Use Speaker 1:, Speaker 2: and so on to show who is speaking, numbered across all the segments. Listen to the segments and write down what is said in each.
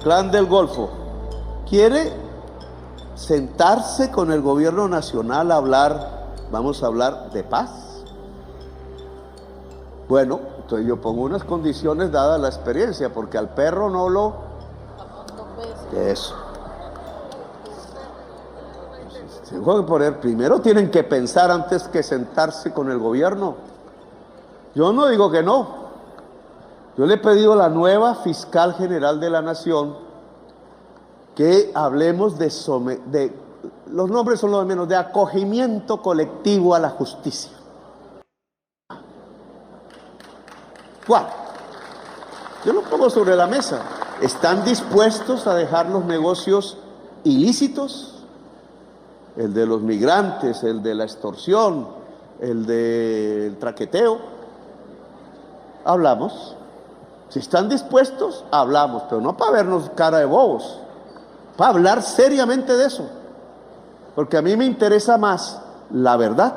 Speaker 1: Clan del Golfo, quiere sentarse con el gobierno nacional a hablar, vamos a hablar de paz. Bueno, entonces yo pongo unas condiciones dada la experiencia, porque al perro no lo... Eso. Tengo que poner, primero tienen que pensar antes que sentarse con el gobierno. Yo no digo que no. Yo le he pedido a la nueva fiscal general de la Nación que hablemos de los nombres son los de menos, de acogimiento colectivo a la justicia. ¿Cuál? Yo lo pongo sobre la mesa. ¿Están dispuestos a dejar los negocios ilícitos? El de los migrantes, el de la extorsión, el del traqueteo. Hablamos. Si están dispuestos, hablamos, pero no para vernos cara de bobos, para hablar seriamente de eso. Porque a mí me interesa más la verdad,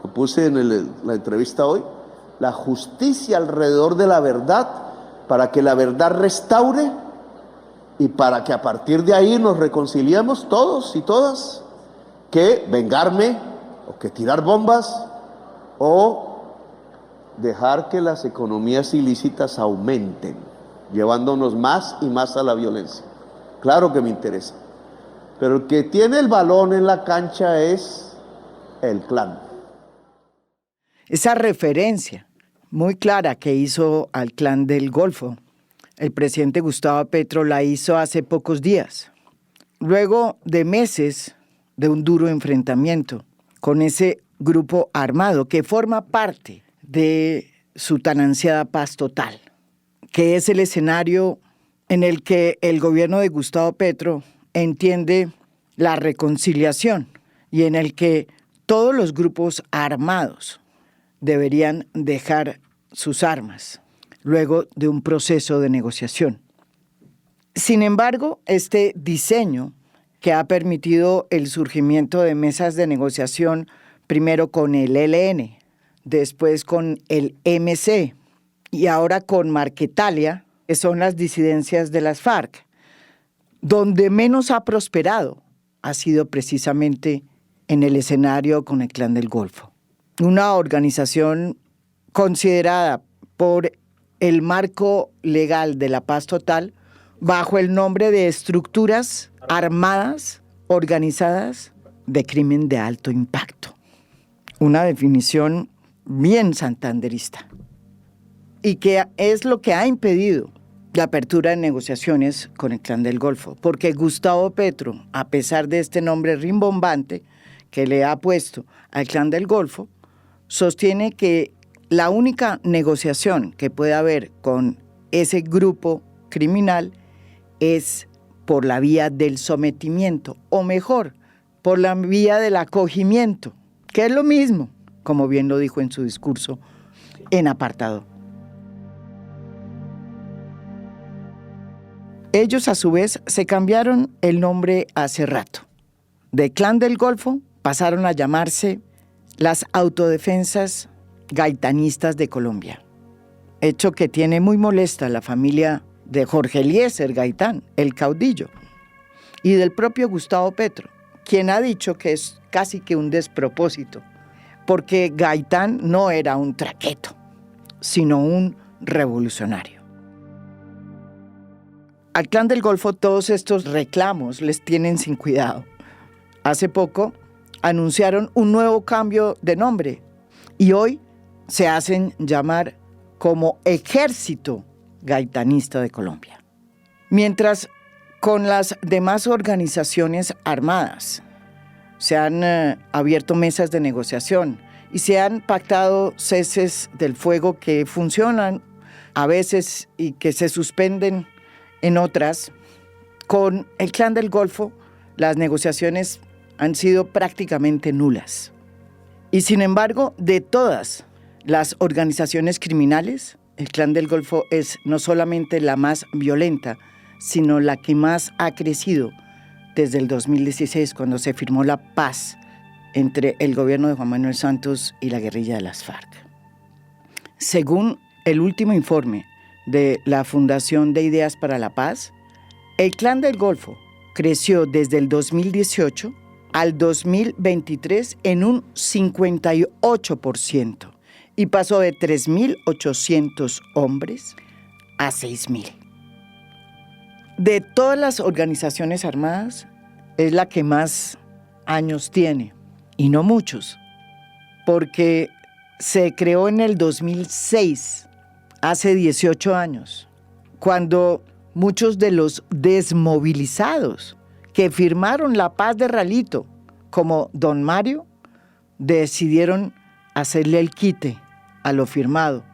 Speaker 1: lo puse en la entrevista hoy, la justicia alrededor de la verdad, para que la verdad restaure y para que a partir de ahí nos reconciliemos todos y todas, que vengarme o que tirar bombas o dejar que las economías ilícitas aumenten, llevándonos más y más a la violencia. Claro que me interesa, pero el que tiene el balón en la cancha es el clan.
Speaker 2: Esa referencia muy clara que hizo al Clan del Golfo, el presidente Gustavo Petro la hizo hace pocos días, luego de meses de un duro enfrentamiento con ese grupo armado que forma parte de su tan ansiada paz total, que es el escenario en el que el gobierno de Gustavo Petro entiende la reconciliación y en el que todos los grupos armados deberían dejar sus armas luego de un proceso de negociación. Sin embargo, este diseño que ha permitido el surgimiento de mesas de negociación, primero con el ELN, después con el MC y ahora con Marquetalia, que son las disidencias de las FARC, donde menos ha prosperado ha sido precisamente en el escenario con el Clan del Golfo. Una organización considerada por el marco legal de la paz total bajo el nombre de estructuras armadas organizadas de crimen de alto impacto. Una definición bien santanderista y que es lo que ha impedido la apertura de negociaciones con el Clan del Golfo, porque Gustavo Petro, a pesar de este nombre rimbombante que le ha puesto al Clan del Golfo, sostiene que la única negociación que puede haber con ese grupo criminal es por la vía del sometimiento, o mejor, por la vía del acogimiento, que es lo mismo, como bien lo dijo en su discurso en apartado. Ellos, a su vez, se cambiaron el nombre hace rato. De Clan del Golfo pasaron a llamarse las Autodefensas Gaitanistas de Colombia, hecho que tiene muy molesta a la familia de Jorge Eliezer Gaitán, el caudillo, y del propio Gustavo Petro, quien ha dicho que es casi que un despropósito, porque Gaitán no era un traqueto, sino un revolucionario. Al Clan del Golfo todos estos reclamos les tienen sin cuidado. Hace poco anunciaron un nuevo cambio de nombre y hoy se hacen llamar como Ejército Gaitanista de Colombia. Mientras con las demás organizaciones armadas se han abierto mesas de negociación y se han pactado ceses del fuego que funcionan a veces y que se suspenden en otras, con el Clan del Golfo las negociaciones han sido prácticamente nulas. Y sin embargo, de todas las organizaciones criminales, el Clan del Golfo es no solamente la más violenta, sino la que más ha crecido desde el 2016, cuando se firmó la paz entre el gobierno de Juan Manuel Santos y la guerrilla de las FARC. Según el último informe de la Fundación de Ideas para la Paz, El Clan del Golfo creció desde el 2018 al 2023 en un 58% y pasó de 3.800 hombres a 6.000. De todas las organizaciones armadas, es la que más años tiene, y no muchos, porque se creó en el 2006, hace 18 años, cuando muchos de los desmovilizados que firmaron la paz de Ralito, como don Mario, decidieron hacerle el quite a lo firmado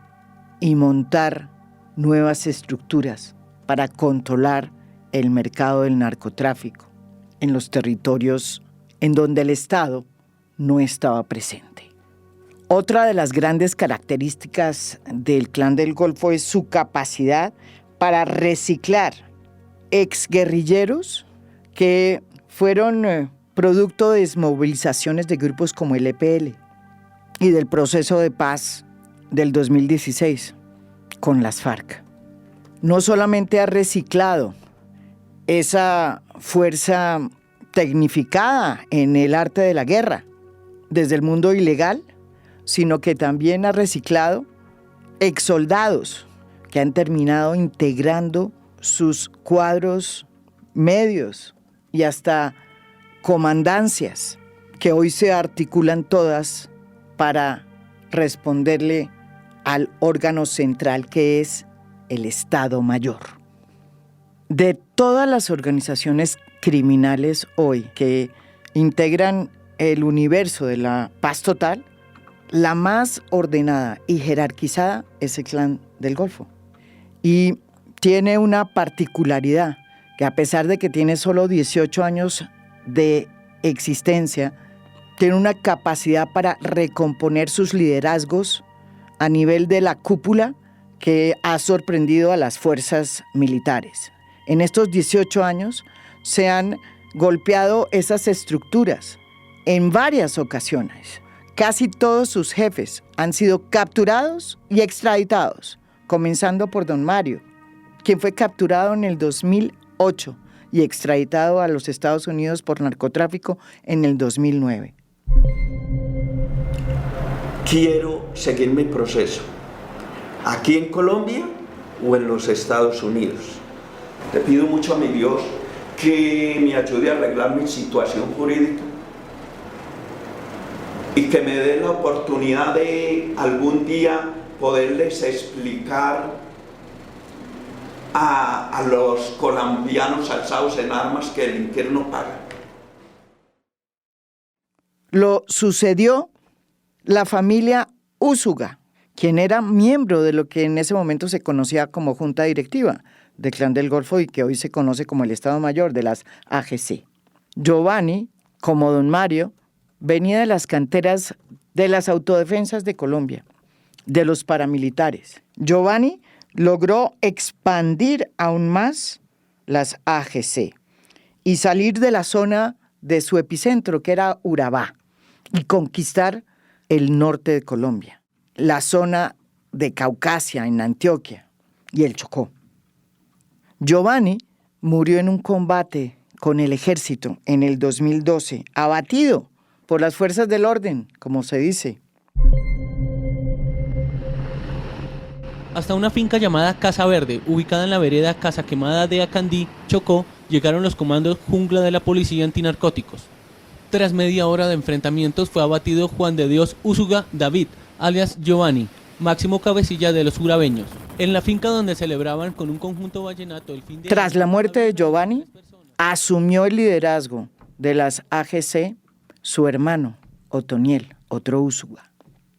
Speaker 2: y montar nuevas estructuras para controlar el mercado del narcotráfico en los territorios en donde el Estado no estaba presente. Otra de las grandes características del Clan del Golfo es su capacidad para reciclar exguerrilleros que fueron producto de desmovilizaciones de grupos como el EPL y del proceso de paz del 2016 con las FARC. No solamente ha reciclado esa fuerza tecnificada en el arte de la guerra desde el mundo ilegal, sino que también ha reciclado exsoldados que han terminado integrando sus cuadros medios y hasta comandancias que hoy se articulan todas para responderle al órgano central que es el Estado Mayor. De todas las organizaciones criminales hoy que integran el universo de la paz total, la más ordenada y jerarquizada es el Clan del Golfo. Y tiene una particularidad, que a pesar de que tiene solo 18 años de existencia, tiene una capacidad para recomponer sus liderazgos a nivel de la cúpula que ha sorprendido a las fuerzas militares. En estos 18 años se han golpeado esas estructuras en varias ocasiones. Casi todos sus jefes han sido capturados y extraditados, comenzando por don Mario, quien fue capturado en el 2008 y extraditado a los Estados Unidos por narcotráfico en el 2009.
Speaker 3: Quiero seguir mi proceso, aquí en Colombia o en los Estados Unidos. Le pido mucho a mi Dios que me ayude a arreglar mi situación jurídica y que me dé la oportunidad de algún día poderles explicar a los colombianos alzados en armas que el infierno paga.
Speaker 2: Lo sucedió la familia Úsuga, quien era miembro de lo que en ese momento se conocía como Junta Directiva del Clan del Golfo y que hoy se conoce como el Estado Mayor de las AGC. Giovanni, como don Mario, venía de las canteras de las autodefensas de Colombia, de los paramilitares. Giovanni logró expandir aún más las AGC y salir de la zona de su epicentro, que era Urabá, y conquistar el norte de Colombia, la zona de Caucasia en Antioquia y el Chocó. Giovanni murió en un combate con el ejército en el 2012, abatido por las fuerzas del orden, como se dice.
Speaker 4: Hasta una finca llamada Casa Verde, ubicada en la vereda Casa Quemada de Acandí, Chocó, llegaron los comandos Jungla de la Policía Antinarcóticos. Tras media hora de enfrentamientos fue abatido Juan de Dios Úsuga David, alias Giovanni, máximo cabecilla de los urabeños, en la finca donde celebraban con un conjunto vallenato el fin de...
Speaker 2: Tras la muerte de Giovanni, asumió el liderazgo de las AGC su hermano, Otoniel, otro Úsuga,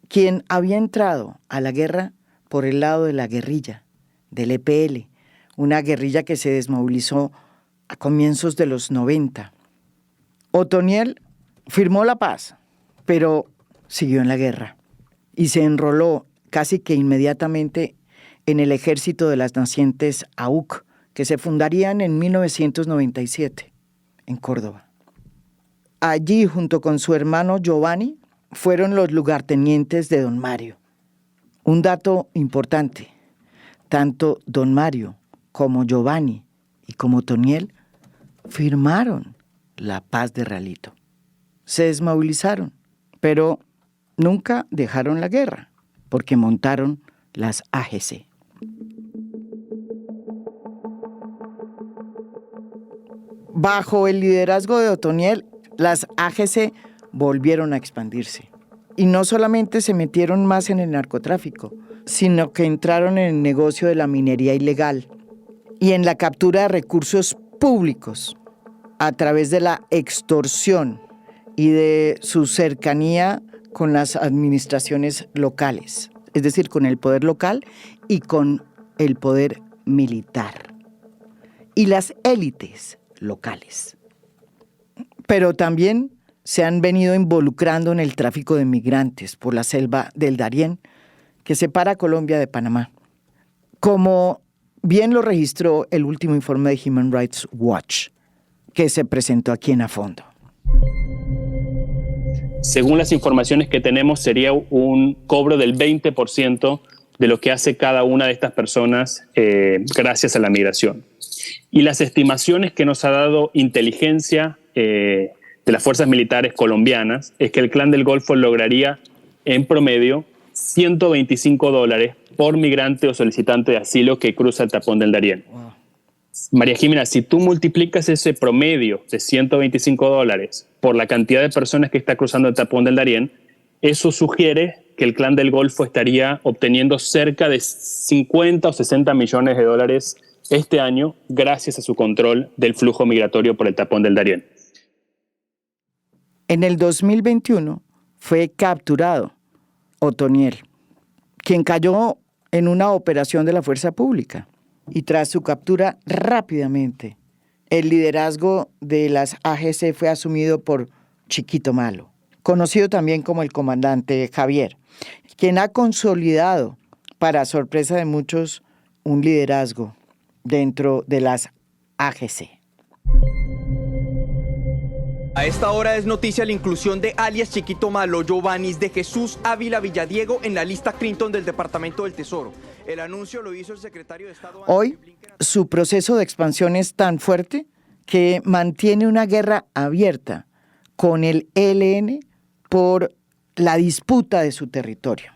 Speaker 2: quien había entrado a la guerra por el lado de la guerrilla, del EPL, una guerrilla que se desmovilizó a comienzos de los 90. Otoniel firmó la paz, pero siguió en la guerra y se enroló casi que inmediatamente en el ejército de las nacientes AUC, que se fundarían en 1997 en Córdoba. Allí, junto con su hermano Giovanni, fueron los lugartenientes de don Mario. Un dato importante, tanto don Mario como Giovanni y como Otoniel firmaron la paz de Realito. Se desmovilizaron, pero nunca dejaron la guerra, porque montaron las AGC. Bajo el liderazgo de Otoniel, las AGC volvieron a expandirse. Y no solamente se metieron más en el narcotráfico, sino que entraron en el negocio de la minería ilegal y en la captura de recursos públicos a través de la extorsión y de su cercanía con las administraciones locales, es decir, con el poder local y con el poder militar y las élites locales. Pero también se han venido involucrando en el tráfico de migrantes por la selva del Darién, que separa a Colombia de Panamá, como bien lo registró el último informe de Human Rights Watch, que se presentó aquí en A Fondo.
Speaker 5: Según las informaciones que tenemos, sería un cobro del 20% de lo que hace cada una de estas personas gracias a la migración. Y las estimaciones que nos ha dado inteligencia de las fuerzas militares colombianas es que el Clan del Golfo lograría en promedio $125 por migrante o solicitante de asilo que cruza el tapón del Darién. Wow. María Jimena, si tú multiplicas ese promedio de $125 por la cantidad de personas que está cruzando el tapón del Darién, eso sugiere que el Clan del Golfo estaría obteniendo cerca de 50 o 60 millones de dólares este año gracias a su control del flujo migratorio por el tapón del Darién.
Speaker 2: En el 2021 fue capturado Otoniel, quien cayó en una operación de la fuerza pública. Y tras su captura rápidamente, el liderazgo de las AGC fue asumido por Chiquito Malo, conocido también como el comandante Javier, quien ha consolidado, para sorpresa de muchos, un liderazgo dentro de las AGC.
Speaker 6: A esta hora es noticia la inclusión de alias Chiquito Malo, Giovannis de Jesús Ávila Villadiego en la lista Clinton del Departamento del Tesoro. El anuncio lo hizo el secretario de Estado.
Speaker 2: Hoy, su proceso de expansión es tan fuerte que mantiene una guerra abierta con el ELN por la disputa de su territorio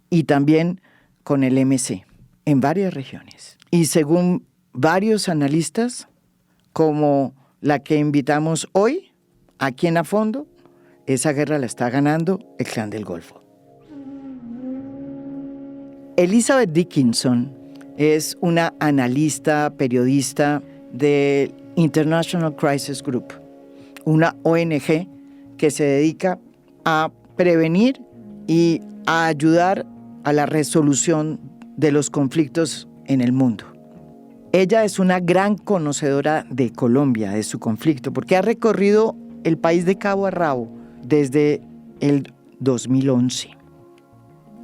Speaker 2: y también con el MC en varias regiones. Y según varios analistas, como la que invitamos hoy, aquí en A Fondo, esa guerra la está ganando el Clan del Golfo. Elizabeth Dickinson es una analista, periodista del International Crisis Group, una ONG que se dedica a prevenir y a ayudar a la resolución de los conflictos en el mundo. Ella es una gran conocedora de Colombia, de su conflicto, porque ha recorrido el país de cabo a rabo desde el 2011.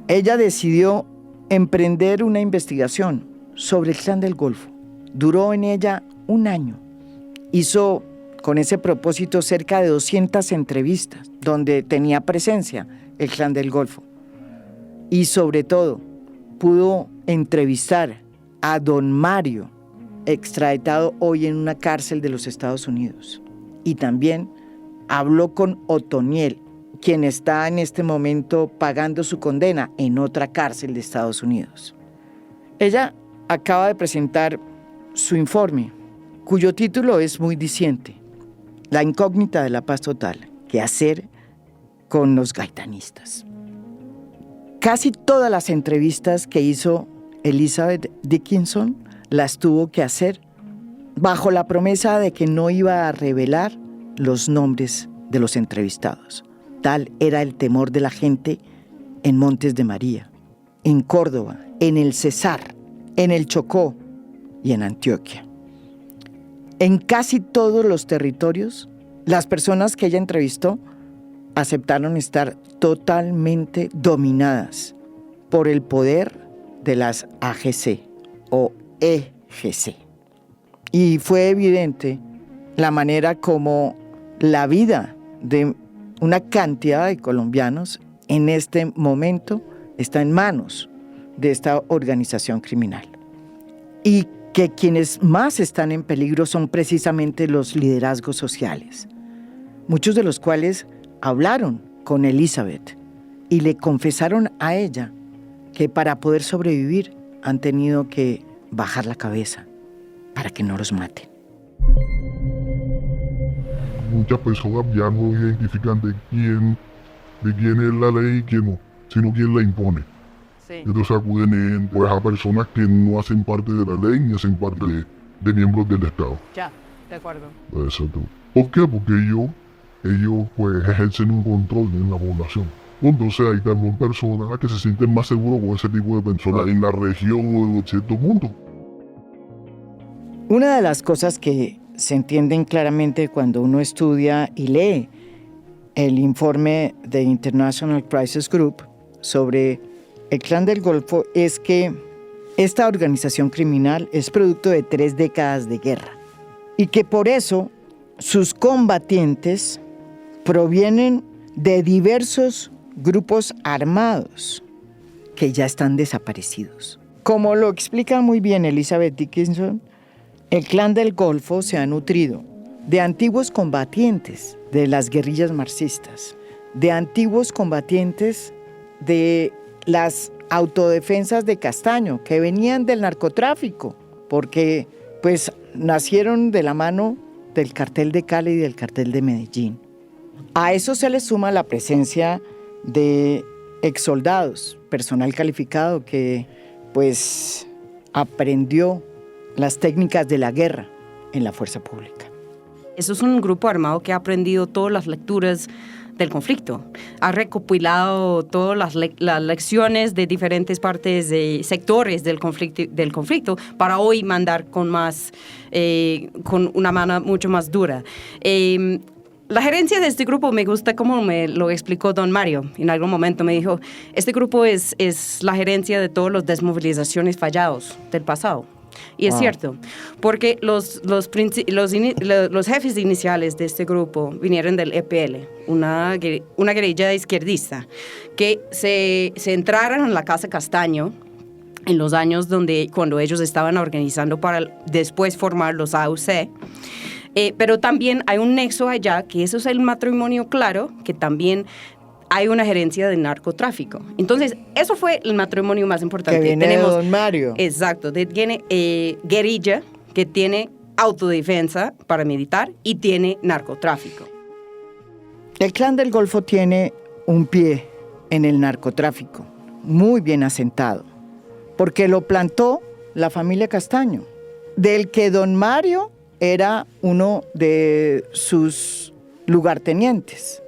Speaker 2: Ella decidió emprender una investigación sobre el Clan del Golfo. Duró en ella un año. Hizo con ese propósito cerca de 200 entrevistas donde tenía presencia el Clan del Golfo. Y sobre todo, pudo entrevistar a don Mario, extraditado hoy en una cárcel de los Estados Unidos. Y también habló con Otoniel, quien está en este momento pagando su condena en otra cárcel de Estados Unidos. Ella acaba de presentar su informe, cuyo título es muy diciente: La incógnita de la paz total, ¿qué hacer con los gaitanistas? Casi todas las entrevistas que hizo Elizabeth Dickinson las tuvo que hacer bajo la promesa de que no iba a revelar los nombres de los entrevistados. Tal era el temor de la gente en Montes de María, en Córdoba, en el Cesar, en el Chocó y en Antioquia. En casi todos los territorios, las personas que ella entrevistó aceptaron estar totalmente dominadas por el poder de las AGC o EGC. Y fue evidente la manera como la vida de una cantidad de colombianos en este momento está en manos de esta organización criminal. Y que quienes más están en peligro son precisamente los liderazgos sociales, muchos de los cuales hablaron con Elizabeth y le confesaron a ella que para poder sobrevivir han tenido que bajar la cabeza para que no los maten.
Speaker 7: Muchas personas ya no identifican de quién es la ley y quién no, sino quién la impone.
Speaker 8: Sí.
Speaker 7: Entonces acuden pues, a personas que no hacen parte de la ley ni hacen parte de miembros del Estado.
Speaker 8: Ya, de acuerdo.
Speaker 7: Exacto. ¿Por qué? Porque ellos pues ejercen un control en la población. Entonces hay también personas que se sienten más seguros con ese tipo de personas en la región o en cierto punto.
Speaker 2: Una de las cosas que se entienden claramente cuando uno estudia y lee el informe de International Crisis Group sobre el Clan del Golfo es que esta organización criminal es producto de 3 décadas de guerra y que por eso sus combatientes provienen de diversos grupos armados que ya están desaparecidos. Como lo explica muy bien Elizabeth Dickinson, el Clan del Golfo se ha nutrido de antiguos combatientes de las guerrillas marxistas, de antiguos combatientes de las autodefensas de Castaño, que venían del narcotráfico, porque pues nacieron de la mano del cartel de Cali y del cartel de Medellín. A eso se le suma la presencia de exsoldados, personal calificado que pues aprendió las técnicas de la guerra en la fuerza pública.
Speaker 9: Eso es un grupo armado que ha aprendido todas las lecturas del conflicto. Ha recopilado todas las lecciones de diferentes partes de sectores del conflicto para hoy mandar con una mano mucho más dura. La gerencia de este grupo me gusta como me lo explicó don Mario. En algún momento me dijo, este grupo es la gerencia de todas las desmovilizaciones fallados del pasado. Y es cierto, porque los jefes iniciales de este grupo vinieron del EPL, una guerrilla izquierdista, que se entraron en la Casa Castaño en los años cuando ellos estaban organizando para después formar los AUC. Pero también hay un nexo allá, que eso es el matrimonio claro, que también hay una gerencia de narcotráfico. Entonces, eso fue el matrimonio más importante.
Speaker 2: Que viene de don Mario.
Speaker 9: Exacto. Tiene guerrilla, que tiene autodefensa paramilitar y tiene narcotráfico.
Speaker 2: El Clan del Golfo tiene un pie en el narcotráfico, muy bien asentado, porque lo plantó la familia Castaño, del que don Mario era uno de sus lugartenientes.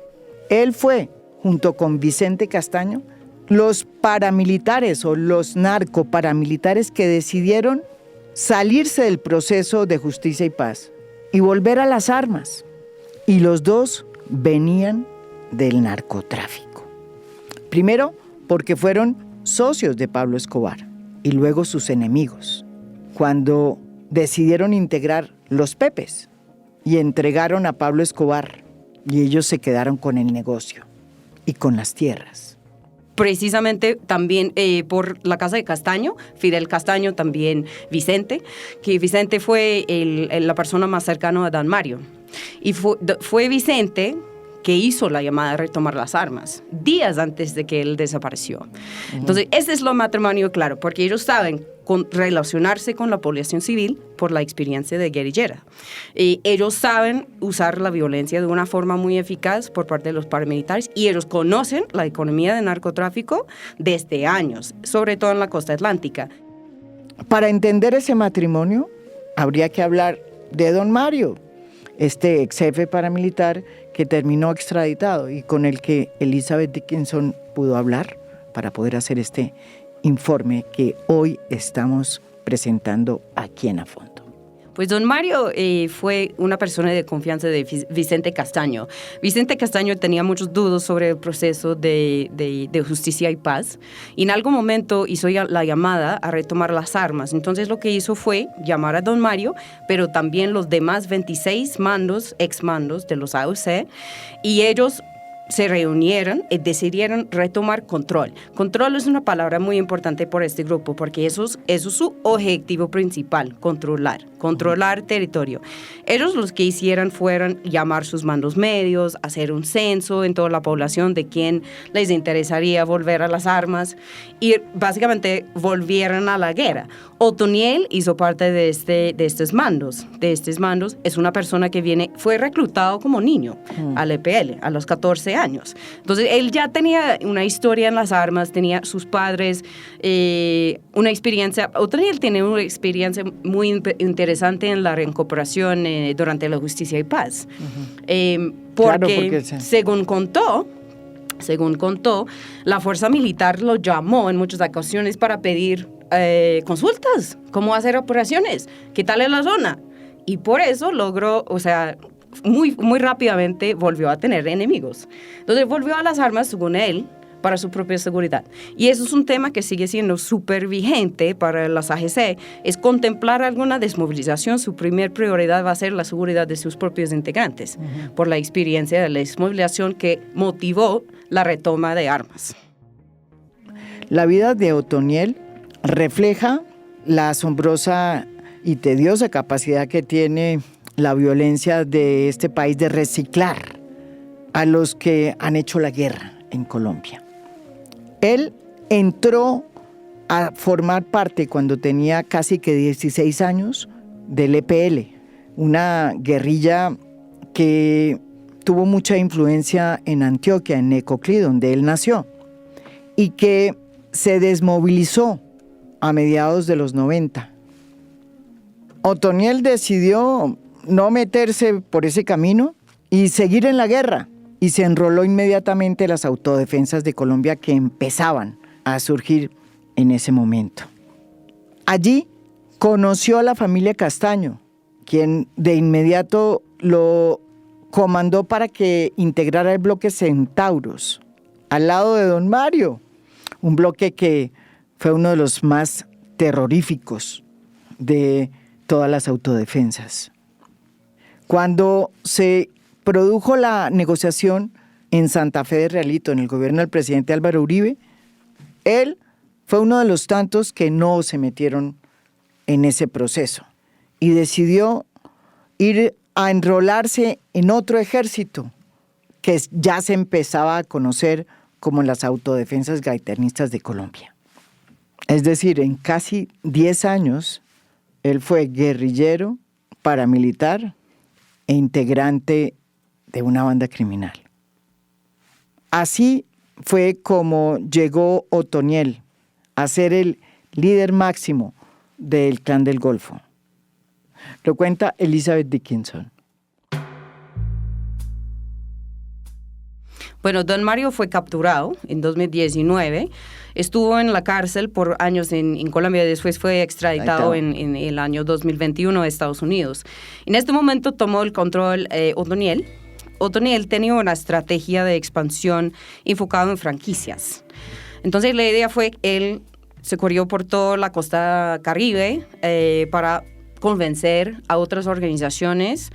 Speaker 2: Él fue, junto con Vicente Castaño, los paramilitares o los narcoparamilitares que decidieron salirse del proceso de justicia y paz y volver a las armas. Y los dos venían del narcotráfico. Primero, porque fueron socios de Pablo Escobar y luego sus enemigos, cuando decidieron integrar los Pepes y entregaron a Pablo Escobar y ellos se quedaron con el negocio y con las tierras.
Speaker 9: Precisamente también por la Casa de Castaño, Fidel Castaño, también Vicente, que Vicente fue la persona más cercana a don Mario. Y fue Vicente que hizo la llamada a retomar las armas, días antes de que él desapareció. Entonces, ese es lo matrimonio claro, porque ellos saben relacionarse con la población civil por la experiencia de guerrillera. Ellos saben usar la violencia de una forma muy eficaz por parte de los paramilitares y ellos conocen la economía del narcotráfico desde años, sobre todo en la costa atlántica.
Speaker 2: Para entender ese matrimonio, habría que hablar de don Mario, este ex jefe paramilitar que terminó extraditado y con el que Elizabeth Dickinson pudo hablar para poder hacer este informe que hoy estamos presentando aquí en A Fondo.
Speaker 9: Pues don Mario fue una persona de confianza de Vicente Castaño. Vicente Castaño tenía muchos dudas sobre el proceso de justicia y paz y en algún momento hizo la llamada a retomar las armas. Entonces lo que hizo fue llamar a don Mario, pero también los demás 26 exmandos de los AUC, y ellos se reunieron y decidieron retomar control. Control es una palabra muy importante por este grupo porque eso es su objetivo principal, controlar territorio. Ellos los que hicieron fueron llamar sus mandos medios, hacer un censo en toda la población de quién les interesaría volver a las armas y básicamente volvieron a la guerra. Otoniel hizo parte de estos mandos. Es una persona que fue reclutado como niño al EPL a los 14 años. Entonces él ya tenía una historia en las armas, tenía sus padres, una experiencia. Otoniel tiene una experiencia muy interesante en la reincorporación durante la Justicia y Paz. Porque según contó, la fuerza militar lo llamó en muchas ocasiones para pedir consultas, cómo hacer operaciones, qué tal es la zona. Y por eso logró, muy, muy rápidamente volvió a tener enemigos. Entonces volvió a las armas, según él, para su propia seguridad. Y eso es un tema que sigue siendo súper vigente para las AGC, es contemplar alguna desmovilización. Su primer prioridad va a ser la seguridad de sus propios integrantes, por la experiencia de la desmovilización que motivó la retoma de armas.
Speaker 2: La vida de Otoniel refleja la asombrosa y tediosa capacidad que tiene la violencia de este país de reciclar a los que han hecho la guerra en Colombia. Él entró a formar parte cuando tenía casi que 16 años del EPL, una guerrilla que tuvo mucha influencia en Antioquia, en Necoclí, donde él nació, y que se desmovilizó a mediados de los 90. Otoniel decidió no meterse por ese camino y seguir en la guerra, y se enroló inmediatamente en las autodefensas de Colombia que empezaban a surgir en ese momento. Allí conoció a la familia Castaño, quien de inmediato lo comandó para que integrara el bloque Centauros, al lado de don Mario, un bloque que fue uno de los más terroríficos de todas las autodefensas. Cuando se produjo la negociación en Santa Fe de Realito, en el gobierno del presidente Álvaro Uribe, él fue uno de los tantos que no se metieron en ese proceso y decidió ir a enrolarse en otro ejército que ya se empezaba a conocer como las autodefensas gaitanistas de Colombia. Es decir, en casi 10 años, él fue guerrillero, paramilitar e integrante de una banda criminal. Así fue como llegó Otoniel a ser el líder máximo del Clan del Golfo. Lo cuenta Elizabeth Dickinson.
Speaker 9: Bueno, don Mario fue capturado en 2019, estuvo en la cárcel por años en Colombia, después fue extraditado en el año 2021 a Estados Unidos. En este momento tomó el control Otoniel. Otoniel tenía una estrategia de expansión enfocada en franquicias. Entonces la idea fue que él se corrió por toda la costa caribe para convencer a otras organizaciones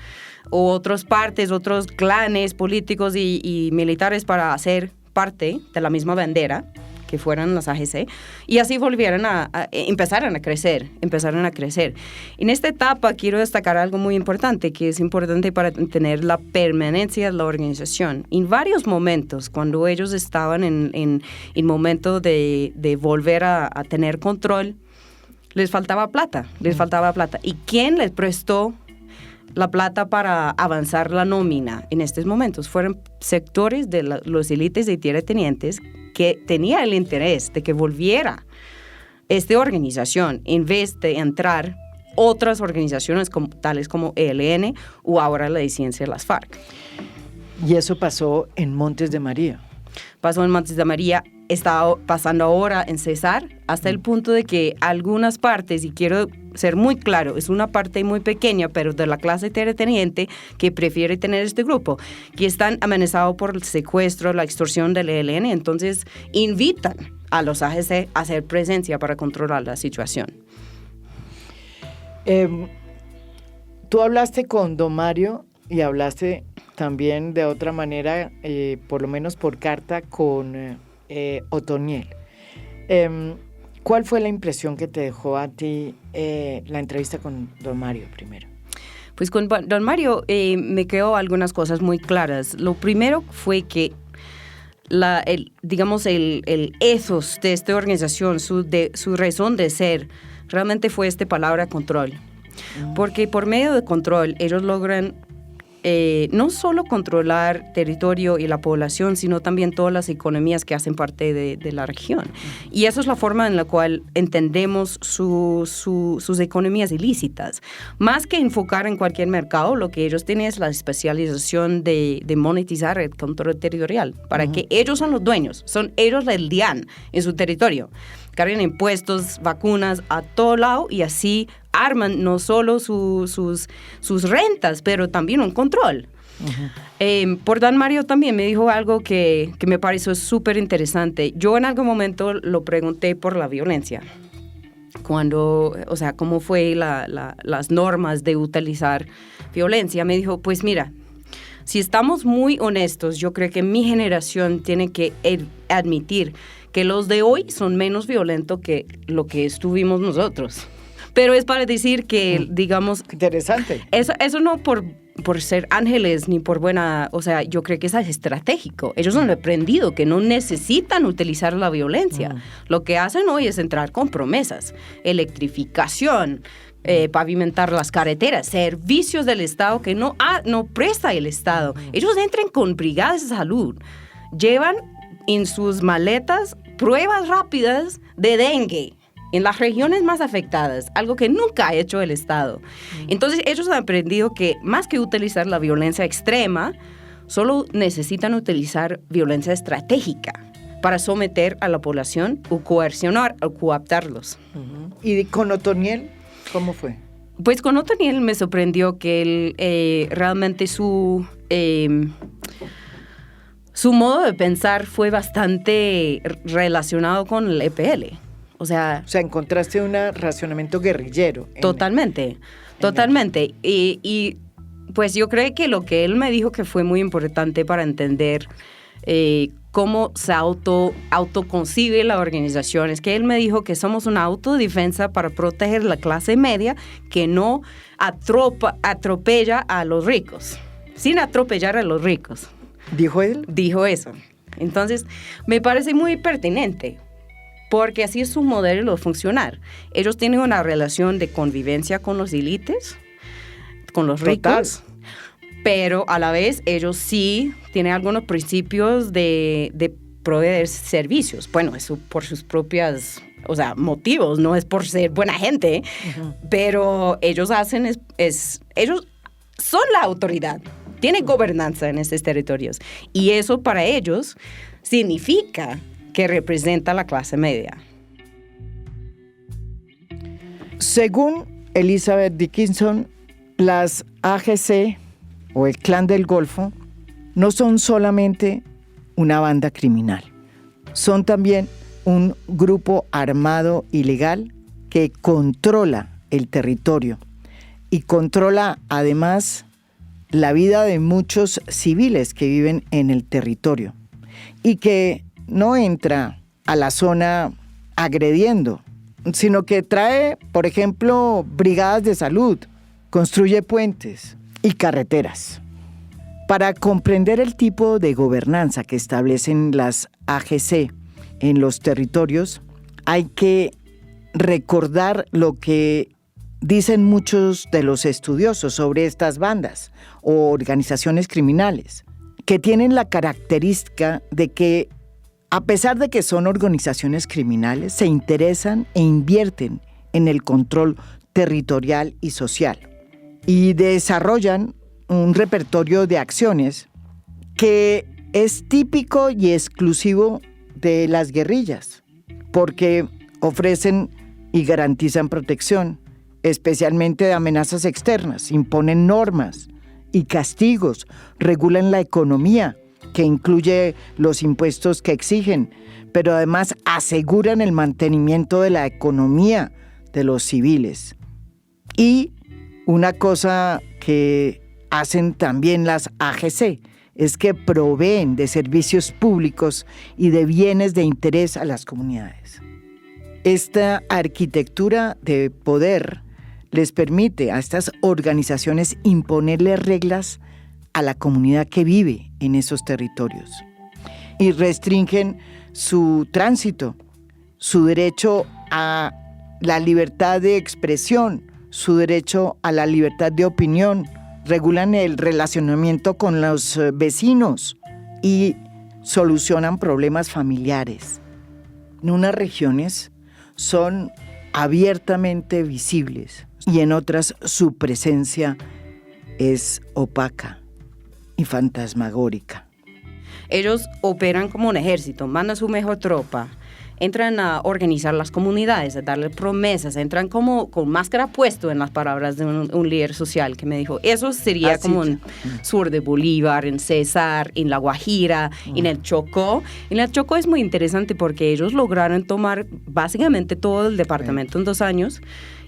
Speaker 9: o otras partes, otros clanes políticos y militares para hacer parte de la misma bandera, que fueran las AGC, y así volvieran empezaron a crecer. En esta etapa quiero destacar algo muy importante, que es importante para tener la permanencia de la organización. En varios momentos, cuando ellos estaban en momento de volver a tener control, les faltaba plata. ¿Y quién les prestó la plata para avanzar la nómina en estos momentos? Fueron sectores de los élites de tierratenientes que tenían el interés de que volviera esta organización en vez de entrar otras organizaciones tales como ELN o ahora la disidencia de las FARC.
Speaker 2: Y eso pasó en Montes de María.
Speaker 9: Pasó en Montes de María, está pasando ahora en Cesar, hasta el punto de que algunas partes, y quiero ser muy claro, es una parte muy pequeña, pero de la clase terrateniente que prefiere tener este grupo, que están amenazados por el secuestro, la extorsión del ELN, entonces invitan a los AGC a hacer presencia para controlar la situación.
Speaker 2: Tú hablaste con don Mario y hablaste también de otra manera, por lo menos por carta, con Otoniel. ¿Cuál fue la impresión que te dejó a ti la entrevista con don Mario primero?
Speaker 9: Pues con don Mario me quedó algunas cosas muy claras. Lo primero fue que el ethos de esta organización, su razón de ser, realmente fue esta palabra control. Porque por medio de control ellos logran no solo controlar territorio y la población, sino también todas las economías que hacen parte de la región. Y esa es la forma en la cual entendemos sus economías ilícitas. Más que enfocar en cualquier mercado, lo que ellos tienen es la especialización de monetizar el control territorial, para que ellos son los dueños, son ellos el DIAN en su territorio. Cargan impuestos, vacunas a todo lado y así arman no solo sus rentas, pero también un control. Por don Mario también me dijo algo que me pareció súper interesante. Yo en algún momento lo pregunté por la violencia. Cómo fue las normas de utilizar violencia. Me dijo, pues mira, si estamos muy honestos, yo creo que mi generación tiene que admitir que los de hoy son menos violentos que lo que estuvimos nosotros. Pero es para decir que, digamos...
Speaker 2: Interesante.
Speaker 9: Eso no por ser ángeles ni por buena... yo creo que es estratégico. Ellos han aprendido que no necesitan utilizar la violencia. Lo que hacen hoy es entrar con promesas. Electrificación, pavimentar las carreteras, servicios del Estado que no presta el Estado. Ellos entran con brigadas de salud. Llevan en sus maletas pruebas rápidas de dengue en las regiones más afectadas, algo que nunca ha hecho el Estado. Entonces ellos han aprendido que más que utilizar la violencia extrema, solo necesitan utilizar violencia estratégica para someter a la población o coercionar o cooptarlos.
Speaker 2: ¿Y con Otoniel cómo fue?
Speaker 9: Pues con Otoniel me sorprendió que él realmente su modo de pensar fue bastante relacionado con el EPL. O sea,
Speaker 2: encontraste un racionamiento guerrillero.
Speaker 9: Totalmente. Y pues yo creo que lo que él me dijo que fue muy importante para entender cómo se autoconcibe la organización es que él me dijo que somos una autodefensa para proteger la clase media que no atropella a los ricos, sin atropellar a los ricos.
Speaker 2: ¿Dijo él?
Speaker 9: Dijo eso. Entonces, me parece muy pertinente, porque así es su modelo de funcionar. Ellos tienen una relación de convivencia con los élites, con los ricos, pero a la vez ellos sí tienen algunos principios de proveer servicios. Bueno, eso por sus propias motivos, no es por ser buena gente, pero ellos hacen, ellos son la autoridad. Tiene gobernanza en estos territorios y eso para ellos significa que representa la clase media.
Speaker 2: Según Elizabeth Dickinson, las AGC o el Clan del Golfo no son solamente una banda criminal, son también un grupo armado ilegal que controla el territorio y controla además la vida de muchos civiles que viven en el territorio y que no entra a la zona agrediendo, sino que trae, por ejemplo, brigadas de salud, construye puentes y carreteras. Para comprender el tipo de gobernanza que establecen las AGC en los territorios, hay que recordar lo que dicen muchos de los estudiosos sobre estas bandas o organizaciones criminales, que tienen la característica de que, a pesar de que son organizaciones criminales, se interesan e invierten en el control territorial y social y desarrollan un repertorio de acciones que es típico y exclusivo de las guerrillas, porque ofrecen y garantizan protección, especialmente de amenazas externas, imponen normas y castigos, regulan la economía, que incluye los impuestos que exigen, pero además aseguran el mantenimiento de la economía de los civiles. Y una cosa que hacen también las AGC, es que proveen de servicios públicos y de bienes de interés a las comunidades. Esta arquitectura de poder les permite a estas organizaciones imponerle reglas a la comunidad que vive en esos territorios y restringen su tránsito, su derecho a la libertad de expresión, su derecho a la libertad de opinión, regulan el relacionamiento con los vecinos y solucionan problemas familiares. En unas regiones son abiertamente visibles y en otras su presencia es opaca y fantasmagórica.
Speaker 9: Ellos operan como un ejército, mandan su mejor tropa, entran a organizar las comunidades, a darle promesas, entran como con máscara puesto, en las palabras de un líder social que me dijo, eso sería como en sur de Bolívar, en Cesar, en La Guajira, en el Chocó. En el Chocó es muy interesante porque ellos lograron tomar básicamente todo el departamento en 2 años.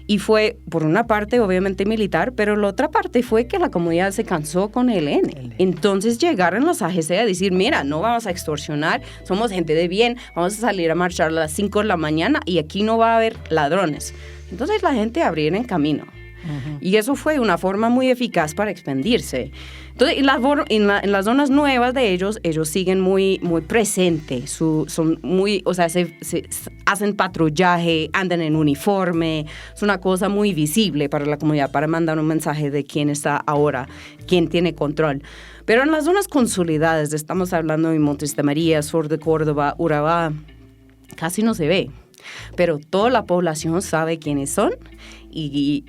Speaker 9: Y fue, por una parte, obviamente militar, pero la otra parte fue que la comunidad se cansó con el ELN. Entonces llegaron los AGC a decir, mira, no vamos a extorsionar, somos gente de bien, vamos a salir a marchar a las 5 de la mañana y aquí no va a haber ladrones. Entonces la gente abrió en camino. Y eso fue una forma muy eficaz para expandirse. Entonces, en las zonas nuevas de ellos siguen muy, muy presentes. Son muy, o sea, se hacen patrullaje, andan en uniforme. Es una cosa muy visible para la comunidad, para mandar un mensaje de quién está ahora, quién tiene control. Pero en las zonas consolidadas, estamos hablando de Montes de María, sur de Córdoba, Urabá, casi no se ve. Pero toda la población sabe quiénes son y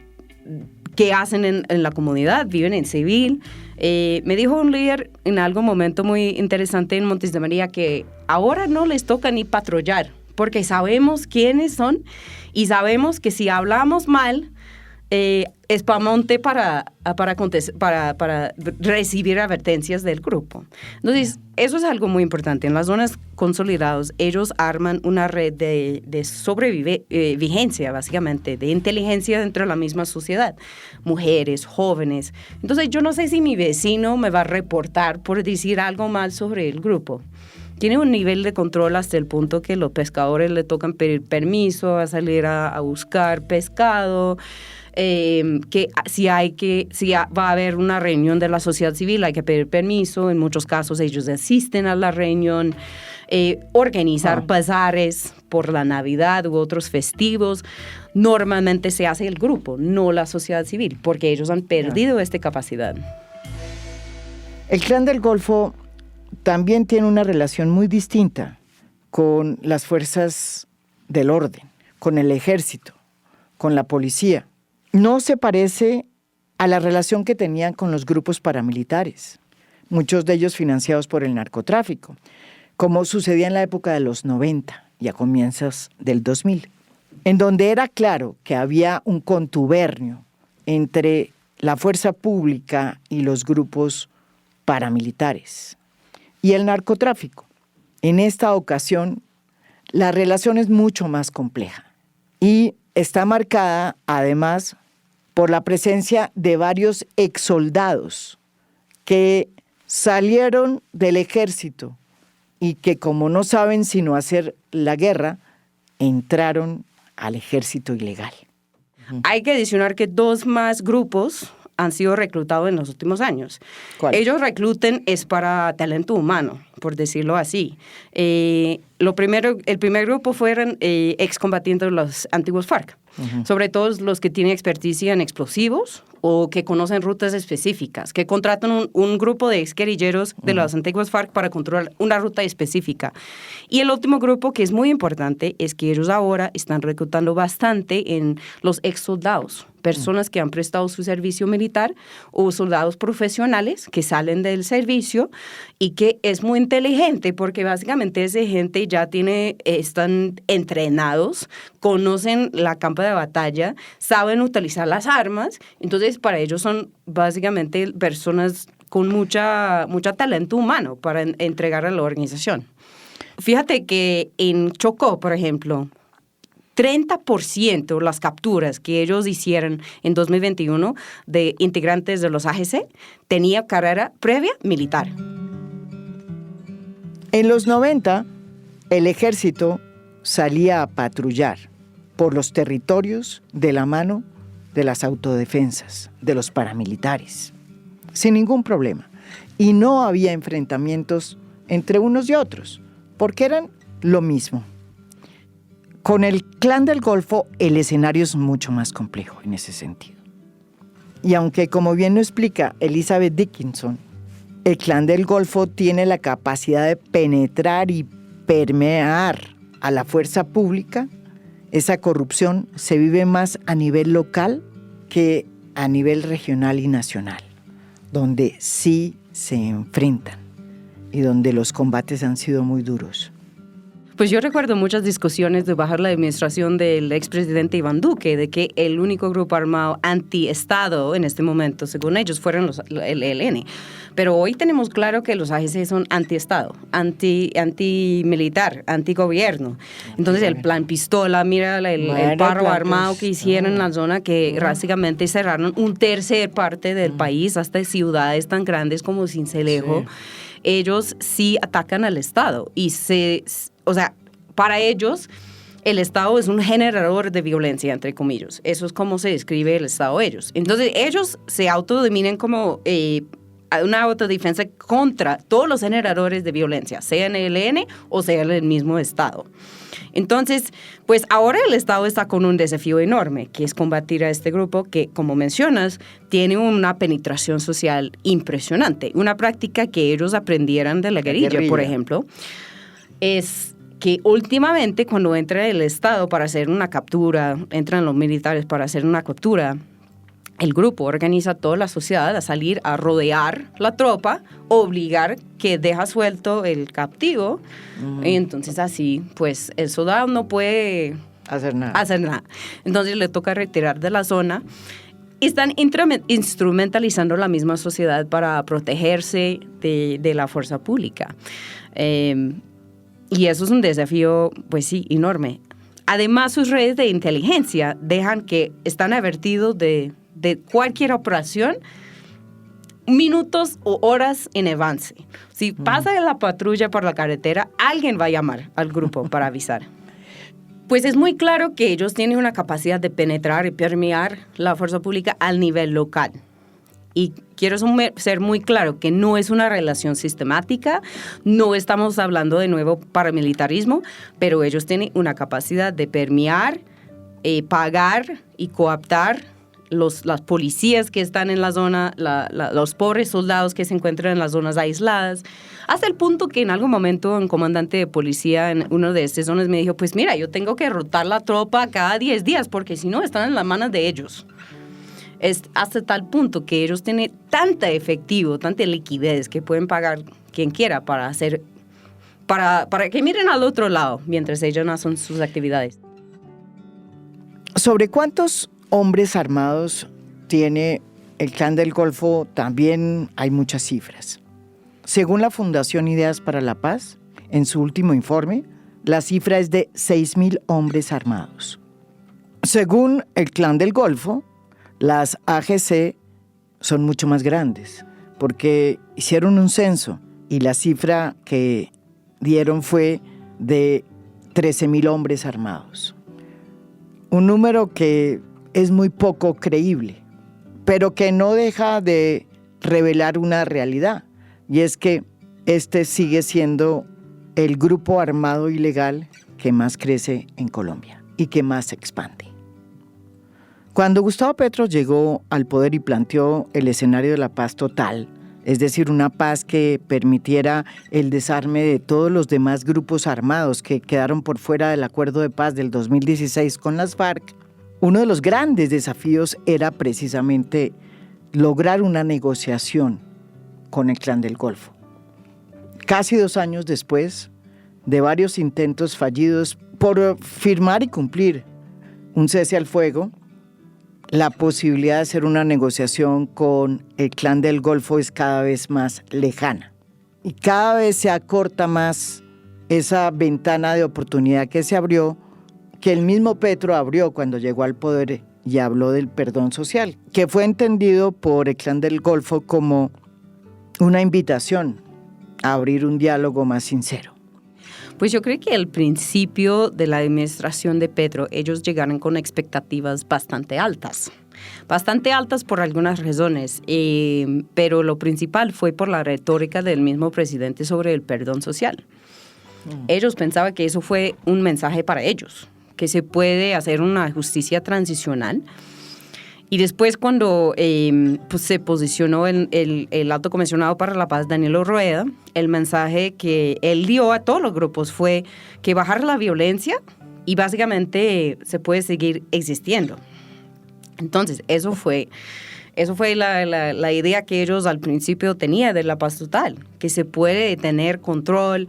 Speaker 9: qué hacen en la comunidad, viven en civil. Me dijo un líder en algún momento muy interesante en Montes de María que ahora no les toca ni patrullar, porque sabemos quiénes son y sabemos que si hablamos mal, es pamonte para recibir advertencias del grupo. Entonces, eso es algo muy importante. En las zonas consolidadas, ellos arman una red de vigencia, básicamente, de inteligencia dentro de la misma sociedad. Mujeres, jóvenes. Entonces, yo no sé si mi vecino me va a reportar por decir algo mal sobre el grupo. Tiene un nivel de control hasta el punto que los pescadores le tocan pedir permiso a salir a buscar pescado. Que si va a haber una reunión de la sociedad civil hay que pedir permiso. En muchos casos ellos asisten a la reunión. Organizar bazares por la Navidad u otros festivos. Normalmente se hace el grupo, no la sociedad civil, porque ellos han perdido esta capacidad.
Speaker 2: El Clan del Golfo también tiene una relación muy distinta con las fuerzas del orden, con el ejército, con la policía. No se parece a la relación que tenían con los grupos paramilitares, muchos de ellos financiados por el narcotráfico, como sucedía en la época de los 90 y a comienzos del 2000, en donde era claro que había un contubernio entre la fuerza pública y los grupos paramilitares y el narcotráfico. En esta ocasión, la relación es mucho más compleja y está marcada, además, por la presencia de varios exsoldados que salieron del ejército y que, como no saben sino hacer la guerra, entraron al ejército ilegal.
Speaker 9: Hay que adicionar que 2 más grupos han sido reclutados en los últimos años.
Speaker 2: ¿Cuál?
Speaker 9: Ellos recluten es para talento humano, por decirlo así. El primer grupo fueron excombatientes de los antiguos FARC, sobre todo los que tienen experticia en explosivos o que conocen rutas específicas, que contratan un grupo de exguerrilleros de los antiguos FARC para controlar una ruta específica. Y el último grupo, que es muy importante, es que ellos ahora están reclutando bastante en los exsoldados, personas que han prestado su servicio militar o soldados profesionales que salen del servicio y que es muy inteligente porque básicamente esa gente ya están entrenados, conocen la campo de batalla, saben utilizar las armas, entonces para ellos son básicamente personas con mucha talento humano para entregar a la organización. Fíjate que en Chocó, por ejemplo, 30% las capturas que ellos hicieron en 2021 de integrantes de los AGC tenía carrera previa militar.
Speaker 2: En los 90, el ejército salía a patrullar por los territorios de la mano de las autodefensas, de los paramilitares, sin ningún problema. Y no había enfrentamientos entre unos y otros, porque eran lo mismo. Con el Clan del Golfo, el escenario es mucho más complejo en ese sentido. Y aunque, como bien lo explica Elizabeth Dickinson, el Clan del Golfo tiene la capacidad de penetrar y permear a la fuerza pública, esa corrupción se vive más a nivel local que a nivel regional y nacional, donde sí se enfrentan y donde los combates han sido muy duros.
Speaker 9: Pues yo recuerdo muchas discusiones de bajar la administración del expresidente Iván Duque, de que el único grupo armado anti-Estado en este momento, según ellos, fueron el ELN. Pero hoy tenemos claro que los AGC son anti-Estado, anti-militar, anti-gobierno. Entonces el plan pistola, mira el paro armado que hicieron en la zona, que básicamente cerraron un tercer parte del país, hasta ciudades tan grandes como Sincelejo. Sí. Ellos sí atacan al Estado y para ellos el Estado es un generador de violencia, entre comillas. Eso es como se describe el Estado ellos. Entonces ellos se autodenominan como una autodefensa contra todos los generadores de violencia, sea en el ELN o sea en el mismo Estado. Entonces, pues ahora el Estado está con un desafío enorme, que es combatir a este grupo que, como mencionas, tiene una penetración social impresionante. Una práctica que ellos aprendieran de la guerrilla, por ejemplo, es que últimamente cuando entra el Estado para hacer una captura, entran los militares para hacer una captura, el grupo organiza a toda la sociedad a salir a rodear la tropa, obligar que deja suelto el captivo. Y entonces así, pues el soldado no puede hacer nada. Entonces le toca retirar de la zona. Y están instrumentalizando la misma sociedad para protegerse de la fuerza pública. Y eso es un desafío, pues sí, enorme. Además, sus redes de inteligencia dejan que están advertidos de cualquier operación minutos o horas en avance. Si pasa la patrulla por la carretera, alguien va a llamar al grupo para avisar. Pues es muy claro que ellos tienen una capacidad de penetrar y permear la fuerza pública al nivel local. Y quiero ser muy claro que no es una relación sistemática, no estamos hablando de nuevo paramilitarismo, pero ellos tienen una capacidad de permear, pagar y cooptar las policías que están en la zona, los pobres soldados que se encuentran en las zonas aisladas, hasta el punto que en algún momento un comandante de policía en uno de estas zonas me dijo, pues mira, yo tengo que rotar la tropa cada 10 días porque si no están en las manos de ellos. Es hasta tal punto que ellos tienen tanta efectivo, tanta liquidez que pueden pagar quien quiera para que miren al otro lado mientras ellos hacen sus actividades.
Speaker 2: ¿Sobre cuántos hombres armados tiene el Clan del Golfo? También hay muchas cifras. Según la Fundación Ideas para la Paz, en su último informe, la cifra es de 6.000 hombres armados. Según el Clan del Golfo, las AGC son mucho más grandes, porque hicieron un censo y la cifra que dieron fue de 13.000 hombres armados. Un número que es muy poco creíble, pero que no deja de revelar una realidad, y es que este sigue siendo el grupo armado ilegal que más crece en Colombia y que más se expande. Cuando Gustavo Petro llegó al poder y planteó el escenario de la paz total, es decir, una paz que permitiera el desarme de todos los demás grupos armados que quedaron por fuera del acuerdo de paz del 2016 con las FARC, uno de los grandes desafíos era precisamente lograr una negociación con el Clan del Golfo. Casi 2 años después de varios intentos fallidos por firmar y cumplir un cese al fuego, la posibilidad de hacer una negociación con el Clan del Golfo es cada vez más lejana. Y cada vez se acorta más esa ventana de oportunidad que se abrió, que el mismo Petro abrió cuando llegó al poder y habló del perdón social, que fue entendido por el Clan del Golfo como una invitación a abrir un diálogo más sincero.
Speaker 9: Pues yo creo que al principio de la administración de Petro, ellos llegaron con expectativas bastante altas por algunas razones, pero lo principal fue por la retórica del mismo presidente sobre el perdón social. Ellos pensaban que eso fue un mensaje para ellos, que se puede hacer una justicia transicional. Y después cuando pues se posicionó el alto comisionado para la paz, Danilo Rueda, el mensaje que él dio a todos los grupos fue que bajar la violencia y básicamente se puede seguir existiendo. Entonces, eso fue la idea que ellos al principio tenían de la paz total, que se puede tener control,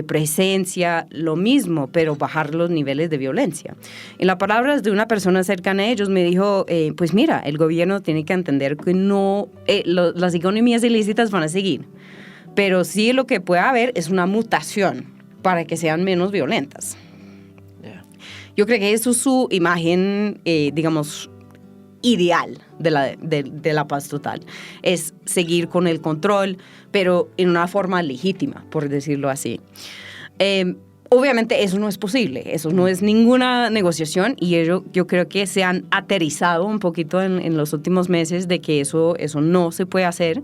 Speaker 9: presencia, lo mismo, pero bajar los niveles de violencia. En las palabras de una persona cercana a ellos me dijo, pues mira, el gobierno tiene que entender que no, las economías ilícitas van a seguir, pero sí lo que puede haber es una mutación para que sean menos violentas. Yo creo que eso es su imagen, digamos, ideal de la paz total. Es seguir con el control, pero en una forma legítima, por decirlo así. Obviamente eso no es posible, eso no es ninguna negociación y yo creo que se han aterrizado un poquito en los últimos meses de que eso no se puede hacer.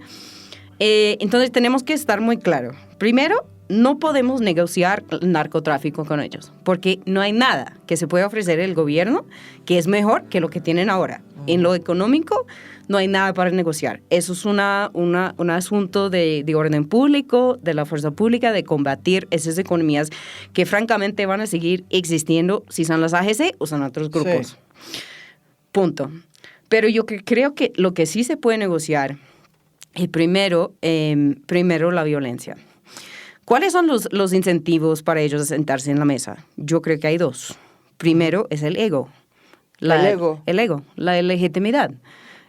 Speaker 9: Entonces tenemos que estar muy claros. Primero, no podemos negociar narcotráfico con ellos, porque no hay nada que se pueda ofrecer el gobierno que es mejor que lo que tienen ahora. En lo económico, no hay nada para negociar. Eso es un asunto de orden público, de la fuerza pública, de combatir esas economías que francamente van a seguir existiendo si son las AGC o son otros grupos. Sí. Punto. Pero yo creo que lo que sí se puede negociar es primero la violencia. ¿Cuáles son los incentivos para ellos de sentarse en la mesa? Yo creo que hay dos. Primero es el ego. El ego, la legitimidad.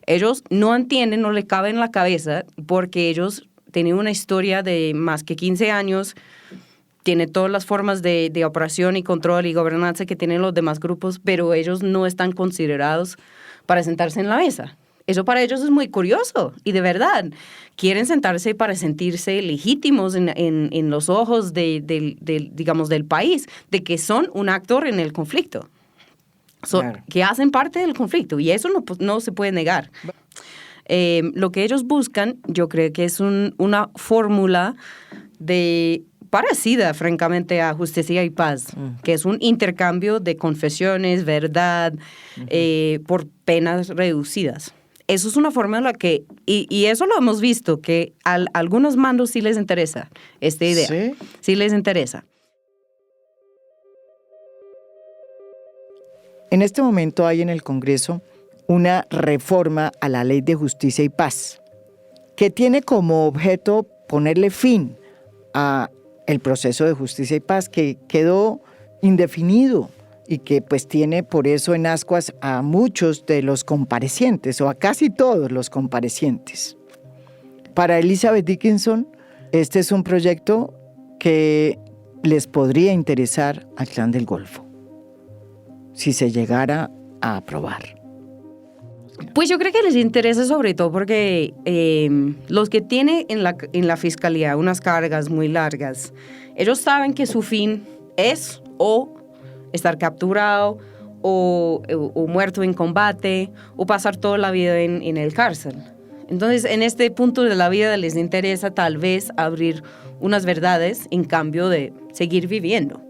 Speaker 9: Ellos no entienden, no les cabe en la cabeza, porque ellos tienen una historia de más que 15 años, tienen todas las formas de operación y control y gobernanza que tienen los demás grupos, pero ellos no están considerados para sentarse en la mesa. Eso para ellos es muy curioso y de verdad quieren sentarse para sentirse legítimos en los ojos digamos, del país, de que son un actor en el conflicto. Claro. Que hacen parte del conflicto y eso no se puede negar. Lo que ellos buscan, yo creo que es una fórmula parecida, francamente, a Justicia y Paz, que es un intercambio de confesiones, verdad, por penas reducidas. Eso es una fórmula que, y eso lo hemos visto, que a algunos mandos sí les interesa esta idea. Sí les interesa.
Speaker 2: En este momento hay en el Congreso una reforma a la Ley de Justicia y Paz, que tiene como objeto ponerle fin a el proceso de justicia y paz que quedó indefinido y que pues tiene por eso en ascuas a muchos de los comparecientes o a casi todos los comparecientes. Para Elizabeth Dickinson, este es un proyecto que les podría interesar al Clan del Golfo, si se llegara a aprobar.
Speaker 9: Pues yo creo que les interesa sobre todo porque los que tienen en la fiscalía unas cargas muy largas, ellos saben que su fin es o estar capturado o muerto en combate o pasar toda la vida en el cárcel. Entonces, en este punto de la vida les interesa tal vez abrir unas verdades en cambio de seguir viviendo.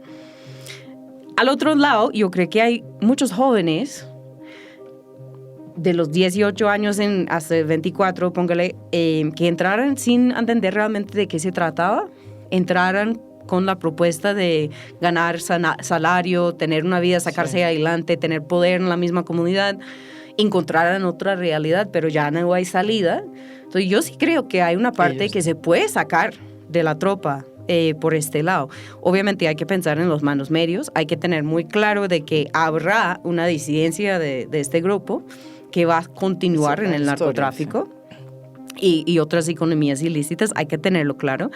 Speaker 9: Al otro lado, yo creo que hay muchos jóvenes de los 18 años hasta 24, póngale, que entraran sin entender realmente de qué se trataba, entraran con la propuesta de ganar salario, tener una vida, sacarse adelante, tener poder en la misma comunidad, encontraran otra realidad, pero ya no hay salida. Entonces yo sí creo que hay una parte que se puede sacar de la tropa por este lado. Obviamente hay que pensar en los mandos medios, hay que tener muy claro de que habrá una disidencia de este grupo que va a continuar en el narcotráfico y otras economías ilícitas, hay que tenerlo claro.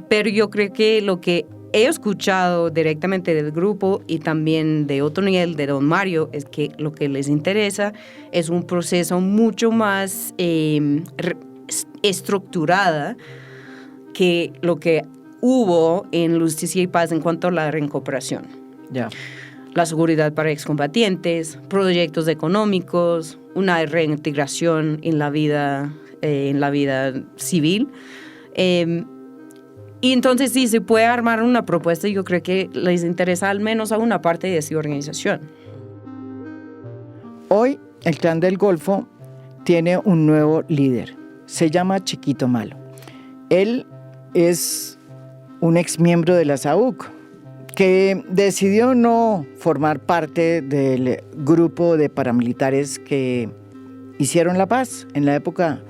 Speaker 9: Pero yo creo que lo que he escuchado directamente del grupo y también de Otoniel, de don Mario, es que lo que les interesa es un proceso mucho más estructurada que lo que hubo en Justicia y Paz en cuanto a la reincorporación.
Speaker 2: Ya.
Speaker 9: La seguridad para excombatientes, proyectos económicos, una reintegración en la vida civil. Y entonces sí, se puede armar una propuesta y yo creo que les interesa al menos a una parte de esa organización.
Speaker 2: Hoy el Clan del Golfo tiene un nuevo líder. Se llama Chiquito Malo. Él es un exmiembro de la SAUC que decidió no formar parte del grupo de paramilitares que hicieron la paz en la época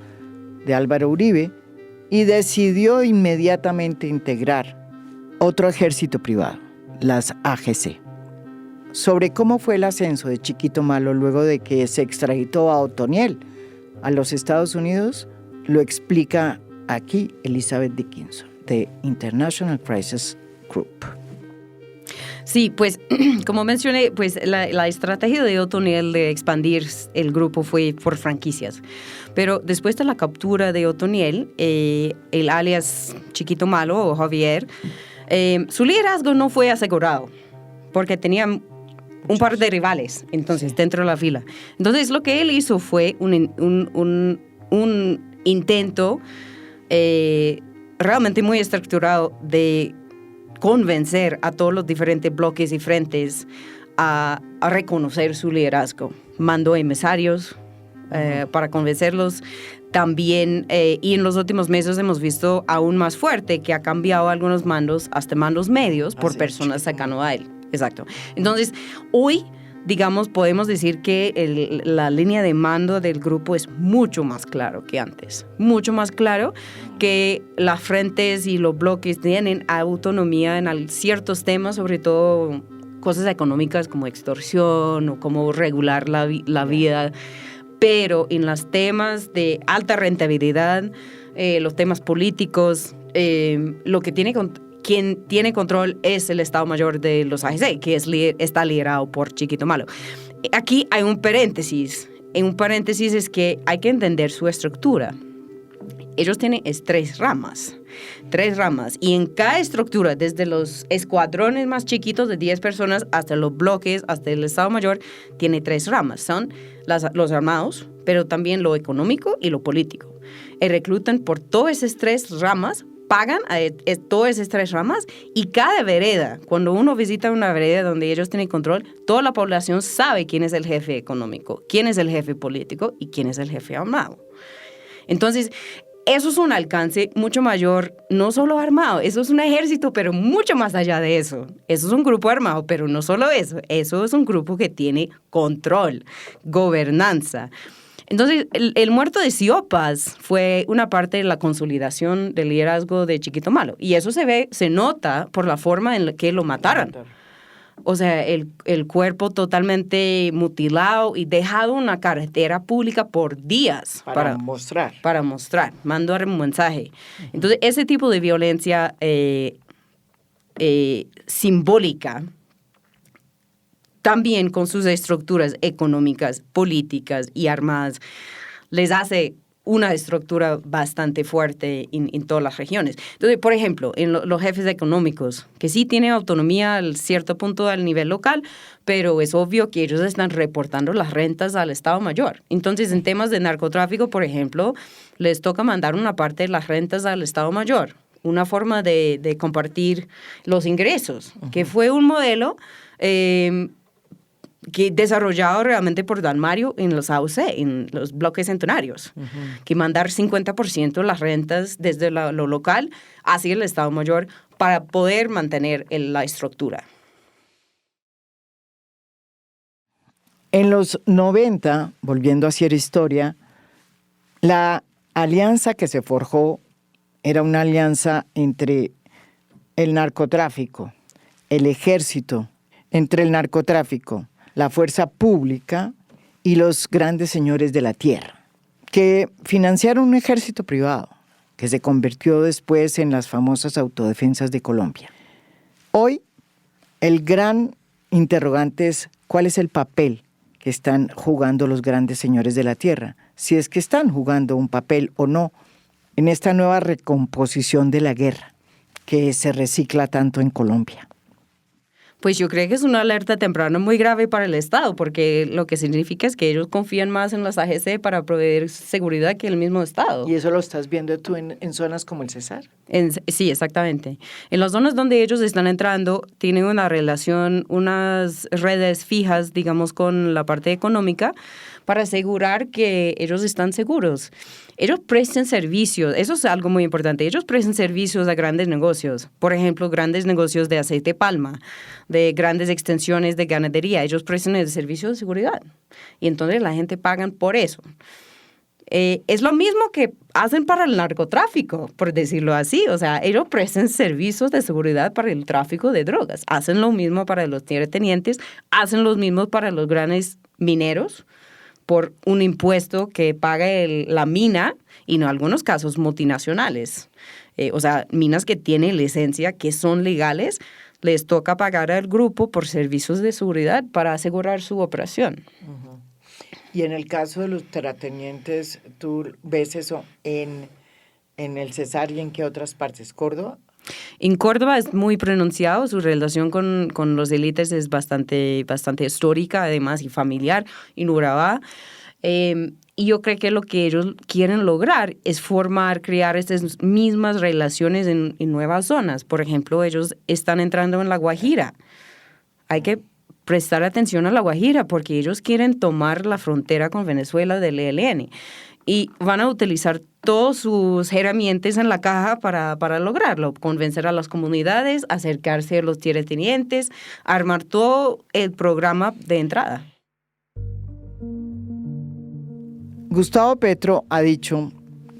Speaker 2: de Álvaro Uribe y decidió inmediatamente integrar otro ejército privado, las AGC. Sobre cómo fue el ascenso de Chiquito Malo luego de que se extraditó a Otoniel a los Estados Unidos, lo explica aquí Elizabeth Dickinson, de International Crisis Group.
Speaker 9: Sí, pues como mencioné, pues la estrategia de Otoniel de expandir el grupo fue por franquicias. Pero después de la captura de Otoniel, el alias Chiquito Malo o Javier, su liderazgo no fue asegurado porque tenía un par de rivales entonces dentro de la fila. Entonces lo que él hizo fue un intento realmente muy estructurado de convencer a todos los diferentes bloques y frentes a reconocer su liderazgo. Mandó emisarios para convencerlos. También, y en los últimos meses hemos visto aún más fuerte que ha cambiado algunos mandos, hasta mandos medios, por personas cercanas a él. Exacto. Entonces, hoy, digamos, podemos decir que la línea de mando del grupo es mucho más claro que antes. Mucho más claro que las frentes y los bloques tienen autonomía en ciertos temas, sobre todo cosas económicas como extorsión o cómo regular la vida. Pero en los temas de alta rentabilidad, los temas políticos, quien tiene control es el Estado Mayor de los AGC, que está liderado por Chiquito Malo. Aquí hay un paréntesis. En un paréntesis es que hay que entender su estructura. Ellos tienen tres ramas. Y en cada estructura, desde los escuadrones más chiquitos de 10 personas hasta los bloques, hasta el Estado Mayor, tiene 3 ramas. Son los armados, pero también lo económico y lo político. Y reclutan por todas esas 3 ramas, pagan a todas esas 3 ramas, y cada vereda, cuando uno visita una vereda donde ellos tienen control, toda la población sabe quién es el jefe económico, quién es el jefe político y quién es el jefe armado. Entonces, eso es un alcance mucho mayor, no solo armado, eso es un ejército, pero mucho más allá de eso. Eso es un grupo armado, pero no solo eso es un grupo que tiene control, gobernanza. Entonces, el muerto de Siopas fue una parte de la consolidación del liderazgo de Chiquito Malo, y eso se nota por la forma en la que lo mataron. O sea, el cuerpo totalmente mutilado y dejado en una carretera pública por días. Para mostrar, mandar un mensaje. Entonces, ese tipo de violencia simbólica, también con sus estructuras económicas, políticas y armadas, les hace una estructura bastante fuerte en todas las regiones. Entonces, por ejemplo, en los jefes económicos, que sí tienen autonomía al cierto punto al nivel local, pero es obvio que ellos están reportando las rentas al Estado Mayor. Entonces, en temas de narcotráfico, por ejemplo, les toca mandar una parte de las rentas al Estado Mayor. Una forma de compartir los ingresos, que fue un modelo que desarrollado realmente por don Mario en los AUC, en los bloques centenarios, que mandar 50% de las rentas desde lo local hacia el Estado Mayor para poder mantener la estructura.
Speaker 2: En los 90, volviendo a hacer historia, la alianza que se forjó era una alianza entre el narcotráfico, el ejército, entre el narcotráfico, la fuerza pública y los grandes señores de la tierra, que financiaron un ejército privado que se convirtió después en las famosas autodefensas de Colombia. Hoy el gran interrogante es cuál es el papel que están jugando los grandes señores de la tierra, si es que están jugando un papel o no en esta nueva recomposición de la guerra que se recicla tanto en Colombia.
Speaker 9: Pues yo creo que es una alerta temprana muy grave para el Estado, porque lo que significa es que ellos confían más en las AGC para proveer seguridad que el mismo Estado.
Speaker 2: ¿Y eso lo estás viendo tú en zonas como el Cesar?
Speaker 9: Sí, exactamente. En las zonas donde ellos están entrando, tienen una relación, unas redes fijas, digamos, con la parte económica, para asegurar que ellos están seguros. Ellos prestan servicios, eso es algo muy importante, ellos prestan servicios a grandes negocios, por ejemplo, grandes negocios de aceite palma, de grandes extensiones de ganadería, ellos prestan el servicio de seguridad y entonces la gente paga por eso. Es lo mismo que hacen para el narcotráfico, por decirlo así. O sea, ellos prestan servicios de seguridad para el tráfico de drogas. Hacen lo mismo para los tierratenientes, hacen lo mismo para los grandes mineros por un impuesto que paga la mina y en algunos casos multinacionales. O sea, minas que tienen licencia, que son legales, les toca pagar al grupo por servicios de seguridad para asegurar su operación.
Speaker 2: Uh-huh. Y en el caso de los terratenientes, ¿tú ves eso en el Cesar y en qué otras partes? ¿Córdoba?
Speaker 9: En Córdoba es muy pronunciado, su relación con los élites es bastante histórica, además, y familiar, en Urabá. Y yo creo que lo que ellos quieren lograr es crear estas mismas relaciones en nuevas zonas. Por ejemplo, ellos están entrando en La Guajira. Hay que prestar atención a La Guajira porque ellos quieren tomar la frontera con Venezuela del ELN y van a utilizar todas sus herramientas en la caja para lograrlo, convencer a las comunidades, acercarse a los tierratenientes, armar todo el programa de entrada.
Speaker 2: Gustavo Petro ha dicho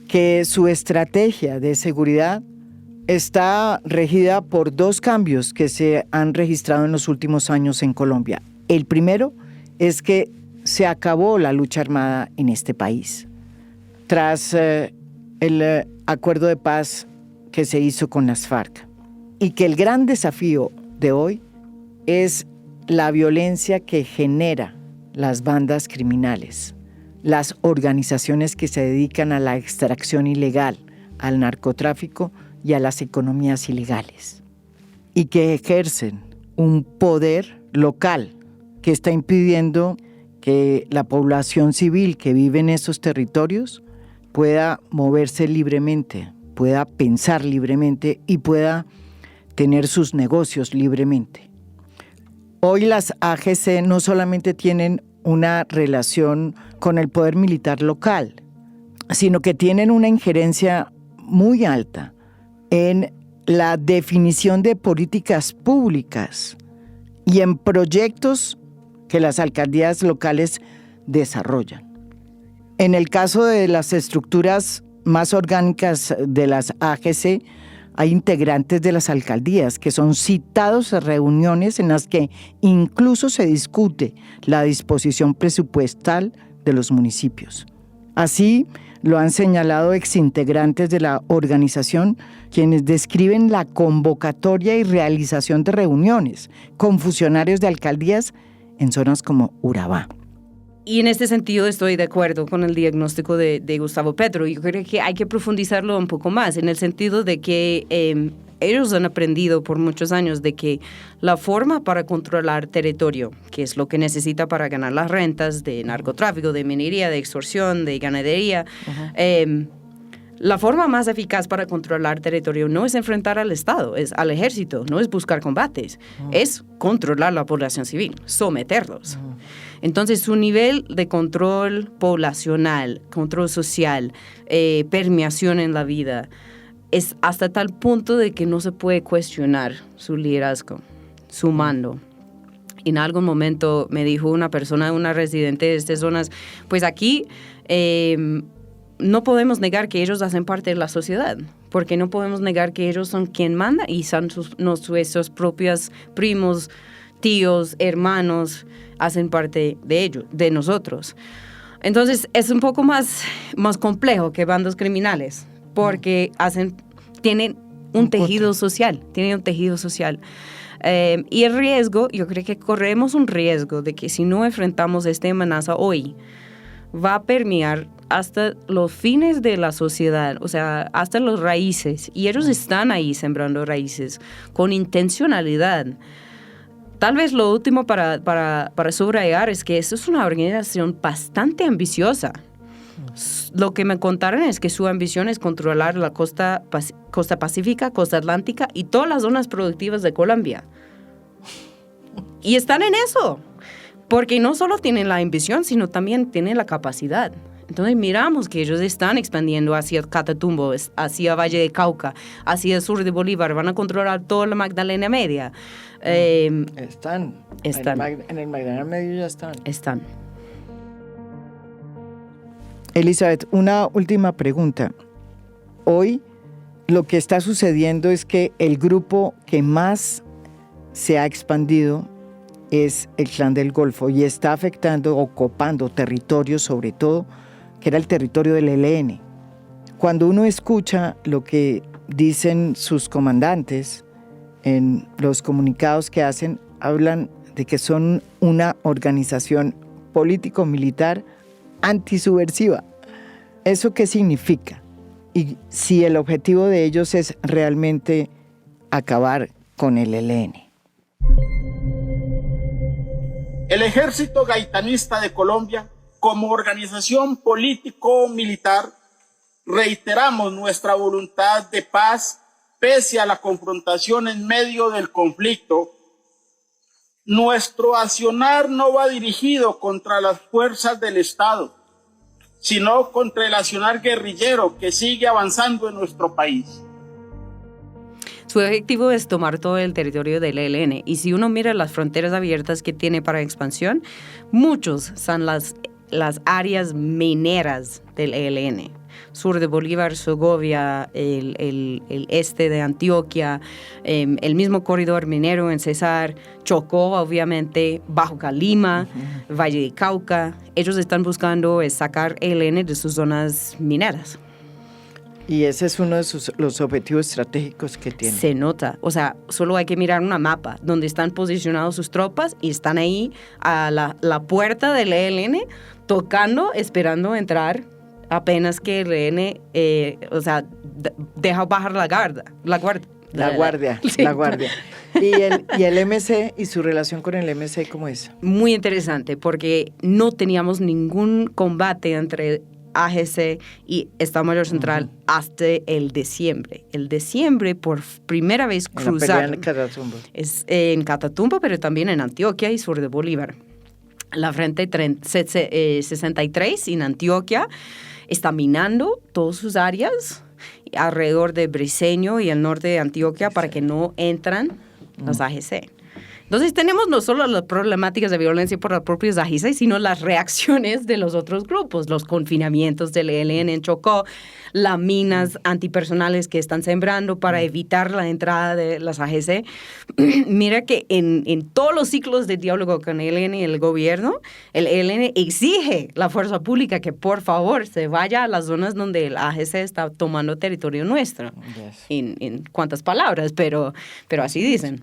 Speaker 2: que su estrategia de seguridad está regida por dos cambios que se han registrado en los últimos años en Colombia. El primero es que se acabó la lucha armada en este país. Tras el acuerdo de paz que se hizo con las FARC, y que el gran desafío de hoy es la violencia que genera las bandas criminales, las organizaciones que se dedican a la extracción ilegal, al narcotráfico y a las economías ilegales, y que ejercen un poder local que está impidiendo que la población civil que vive en esos territorios pueda moverse libremente, pueda pensar libremente y pueda tener sus negocios libremente. Hoy las AGC no solamente tienen una relación con el poder militar local, sino que tienen una injerencia muy alta en la definición de políticas públicas y en proyectos que las alcaldías locales desarrollan. En el caso de las estructuras más orgánicas de las AGC, hay integrantes de las alcaldías que son citados a reuniones en las que incluso se discute la disposición presupuestal de los municipios. Así lo han señalado exintegrantes de la organización, quienes describen la convocatoria y realización de reuniones con funcionarios de alcaldías en zonas como Urabá.
Speaker 9: Y en este sentido estoy de acuerdo con el diagnóstico de Gustavo Petro. Yo creo que hay que profundizarlo un poco más, en el sentido de que ellos han aprendido por muchos años de que la forma para controlar territorio, que es lo que necesita para ganar las rentas de narcotráfico, de minería, de extorsión, de ganadería, la forma más eficaz para controlar territorio no es enfrentar al Estado, es al ejército, no es buscar combates, es controlar la población civil, someterlos. Entonces, su nivel de control poblacional, control social, permeación en la vida, es hasta tal punto de que no se puede cuestionar su liderazgo, su mando. En algún momento me dijo una persona, una residente de estas zonas, pues aquí no podemos negar que ellos hacen parte de la sociedad, porque no podemos negar que ellos son quien manda y son nuestros propios primos, tíos, hermanos, hacen parte de ellos, de nosotros. Entonces es un poco más complejo que bandas criminales, porque tienen un tejido social, tiene un tejido social. Y el riesgo, yo creo que corremos un riesgo de que si no enfrentamos esta amenaza hoy, va a permear hasta los fines de la sociedad, o sea, hasta los raíces. Y ellos están ahí sembrando raíces con intencionalidad. Tal vez lo último para subrayar es que esto es una organización bastante ambiciosa. Lo que me contaron es que su ambición es controlar la costa pacífica, costa atlántica y todas las zonas productivas de Colombia. Y están en eso, porque no solo tienen la ambición, sino también tienen la capacidad. Entonces miramos que ellos están expandiendo hacia Catatumbo, hacia Valle de Cauca, hacia el sur de Bolívar, van a controlar toda la Magdalena Media.
Speaker 2: Están. En el Magdalena Medio ya están.
Speaker 9: Están.
Speaker 2: Elizabeth, una última pregunta. Hoy lo que está sucediendo es que el grupo que más se ha expandido es el Clan del Golfo y está afectando, ocupando territorios, sobre todo, que era el territorio del ELN. Cuando uno escucha lo que dicen sus comandantes en los comunicados que hacen, hablan de que son una organización político-militar antisubversiva. ¿Eso qué significa? Y si el objetivo de ellos es realmente acabar con el ELN.
Speaker 8: El Ejército Gaitanista de Colombia, como organización político-militar, reiteramos nuestra voluntad de paz pese a la confrontación en medio del conflicto. Nuestro accionar no va dirigido contra las fuerzas del Estado, sino contra el accionar guerrillero que sigue avanzando en nuestro país.
Speaker 9: Su objetivo es tomar todo el territorio del ELN. Y si uno mira las fronteras abiertas que tiene para expansión, muchos son las áreas mineras del ELN. Sur de Bolívar, Segovia, el este de Antioquia, el mismo corredor minero en Cesar, Chocó, obviamente, Bajo Calima, Valle de Cauca. Ellos están buscando sacar ELN de sus zonas mineras.
Speaker 2: Y ese es uno de los objetivos estratégicos que tiene.
Speaker 9: Se nota, o sea, solo hay que mirar una mapa donde están posicionadas sus tropas y están ahí a la puerta del ELN tocando, esperando entrar apenas que el ELN, deja bajar la guardia.
Speaker 2: Sí. La guardia. ¿Y el MC y su relación con el MC cómo es?
Speaker 9: Muy interesante, porque no teníamos ningún combate entre AGC y Estado Mayor Central hasta el diciembre. El diciembre, por primera vez, cruzaron.
Speaker 2: En Catatumbo.
Speaker 9: Es en Catatumbo, pero también en Antioquia y sur de Bolívar. La Frente 63 en Antioquia está minando todas sus áreas alrededor de Briceño y el norte de Antioquia para que no entran los AGC. Entonces tenemos no solo las problemáticas de violencia por los propios AGC, sino las reacciones de los otros grupos, los confinamientos del ELN en Chocó, las minas antipersonales que están sembrando para evitar la entrada de las AGC. Mira que en todos los ciclos de diálogo con el ELN y el gobierno, el ELN exige la fuerza pública que por favor se vaya a las zonas donde el AGC está tomando territorio nuestro. Yes. En cuantas palabras, pero así dicen.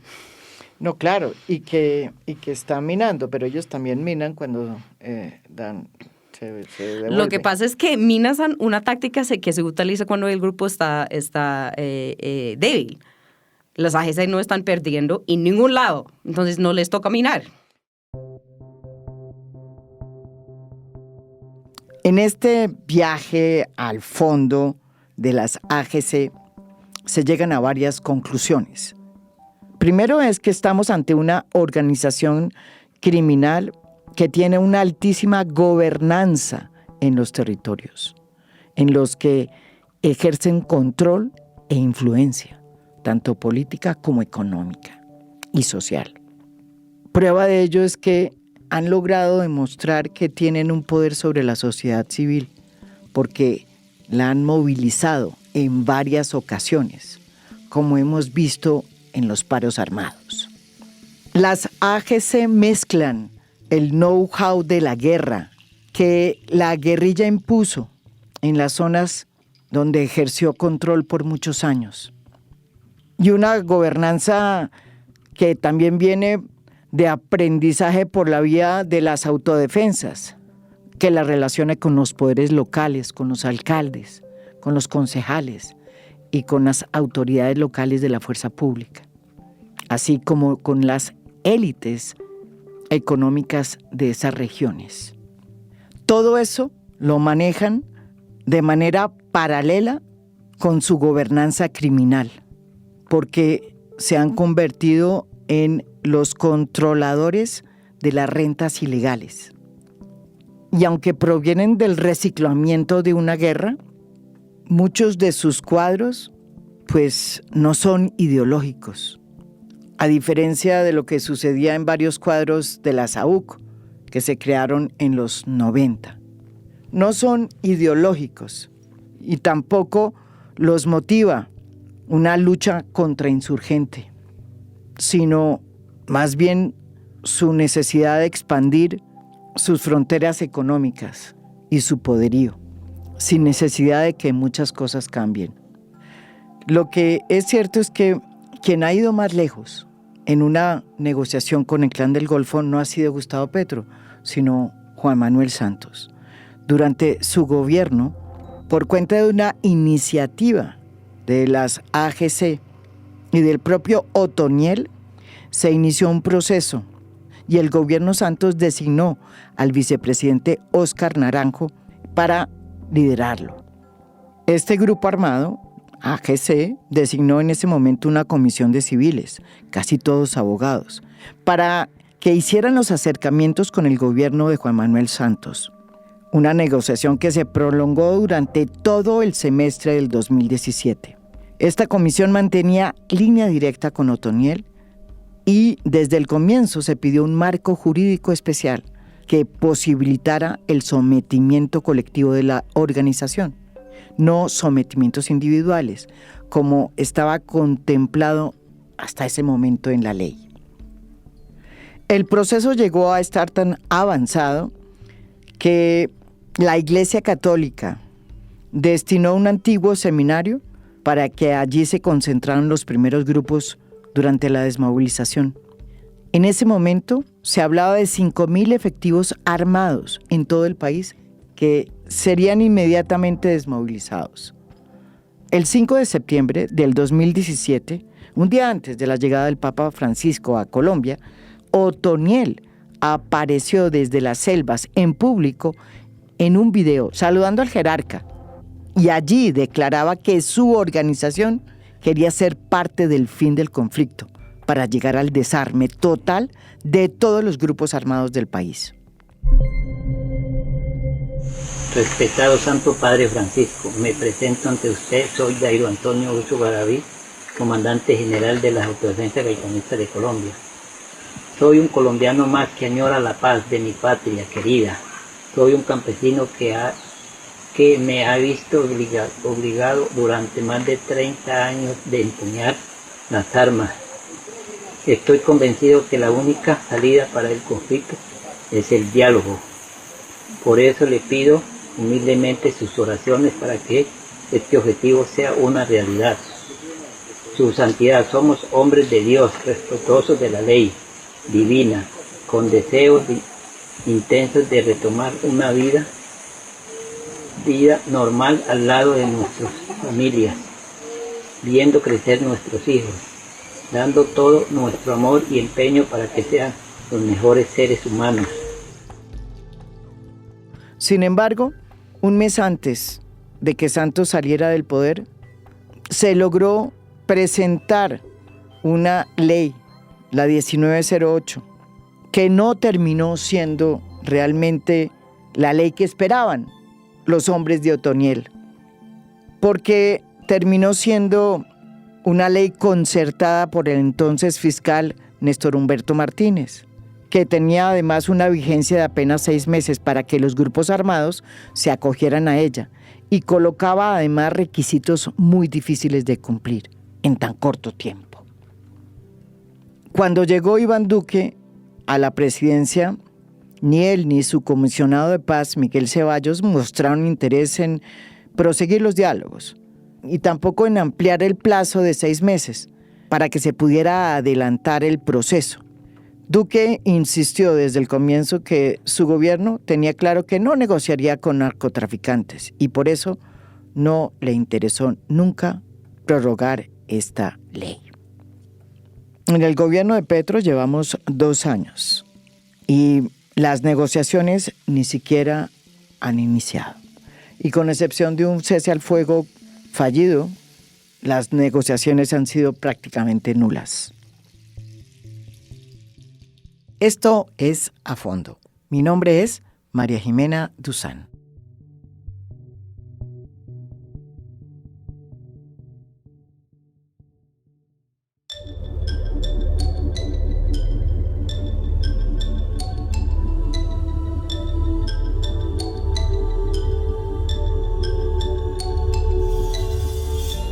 Speaker 2: No, claro, y que están minando, pero ellos también minan cuando se devuelven.
Speaker 9: Lo que pasa es que minas son una táctica que se utiliza cuando el grupo está débil. Las AGC no están perdiendo en ningún lado, entonces no les toca minar.
Speaker 2: En este viaje al fondo de las AGC se llegan a varias conclusiones. Primero es que estamos ante una organización criminal que tiene una altísima gobernanza en los territorios, en los que ejercen control e influencia, tanto política como económica y social. Prueba de ello es que han logrado demostrar que tienen un poder sobre la sociedad civil, porque la han movilizado en varias ocasiones, como hemos visto en los paros armados. Las AGC mezclan el know-how de la guerra que la guerrilla impuso en las zonas donde ejerció control por muchos años. y una gobernanza que también viene de aprendizaje por la vía de las autodefensas, que la relaciona con los poderes locales, con los alcaldes, con los concejales y con las autoridades locales de la fuerza pública, así como con las élites económicas de esas regiones. Todo eso lo manejan de manera paralela con su gobernanza criminal, porque se han convertido en los controladores de las rentas ilegales. Y aunque provienen del reciclamiento de una guerra, muchos de sus cuadros pues no son ideológicos, a diferencia de lo que sucedía en varios cuadros de la SAUC que se crearon en los 90. No son ideológicos y tampoco los motiva una lucha contrainsurgente, sino más bien su necesidad de expandir sus fronteras económicas y su poderío, sin necesidad de que muchas cosas cambien. Lo que es cierto es que quien ha ido más lejos en una negociación con el Clan del Golfo no ha sido Gustavo Petro, sino Juan Manuel Santos. Durante su gobierno, por cuenta de una iniciativa de las AGC y del propio Otoniel, se inició un proceso y el gobierno Santos designó al vicepresidente Óscar Naranjo para liderarlo. Este grupo armado, AGC, designó en ese momento una comisión de civiles, casi todos abogados, para que hicieran los acercamientos con el gobierno de Juan Manuel Santos. Una negociación que se prolongó durante todo el semestre del 2017. Esta comisión mantenía línea directa con Otoniel y desde el comienzo se pidió un marco jurídico especial que posibilitara el sometimiento colectivo de la organización, no sometimientos individuales, como estaba contemplado hasta ese momento en la ley. El proceso llegó a estar tan avanzado que la Iglesia Católica destinó un antiguo seminario para que allí se concentraran los primeros grupos durante la desmovilización. En ese momento se hablaba de 5.000 efectivos armados en todo el país que serían inmediatamente desmovilizados. El 5 de septiembre del 2017, un día antes de la llegada del Papa Francisco a Colombia, Otoniel apareció desde las selvas en público en un video saludando al jerarca y allí declaraba que su organización quería ser parte del fin del conflicto para llegar al desarme total de todos los grupos armados del país.
Speaker 10: Respetado Santo Padre Francisco, me presento ante usted, soy Dairo Antonio Uso Garaví, comandante general de las Autodefensas Gaitanistas de Colombia. Soy un colombiano más que añora la paz de mi patria querida. Soy un campesino que me ha visto obligado durante más de 30 años de empuñar las armas. Estoy convencido que la única salida para el conflicto es el diálogo. Por eso le pido humildemente sus oraciones para que este objetivo sea una realidad. Su santidad, somos hombres de Dios, respetuosos de la ley divina, con deseos intensos de retomar una vida normal al lado de nuestras familias, viendo crecer nuestros hijos, dando todo nuestro amor y empeño para que sean los mejores seres humanos.
Speaker 2: Sin embargo, un mes antes de que Santos saliera del poder, se logró presentar una ley, la 1908, que no terminó siendo realmente la ley que esperaban los hombres de Otoniel, porque terminó siendo una ley concertada por el entonces fiscal Néstor Humberto Martínez, que tenía además una vigencia de apenas 6 meses para que los grupos armados se acogieran a ella y colocaba además requisitos muy difíciles de cumplir en tan corto tiempo. Cuando llegó Iván Duque a la presidencia, ni él ni su comisionado de paz, Miguel Ceballos, mostraron interés en proseguir los diálogos y tampoco en ampliar el plazo de 6 meses, para que se pudiera adelantar el proceso. Duque insistió desde el comienzo que su gobierno tenía claro que no negociaría con narcotraficantes y por eso no le interesó nunca prorrogar esta ley. En el gobierno de Petro llevamos 2 años y las negociaciones ni siquiera han iniciado. Y con excepción de un cese al fuego fallido, las negociaciones han sido prácticamente nulas. Esto es A Fondo. Mi nombre es María Jimena Duzán.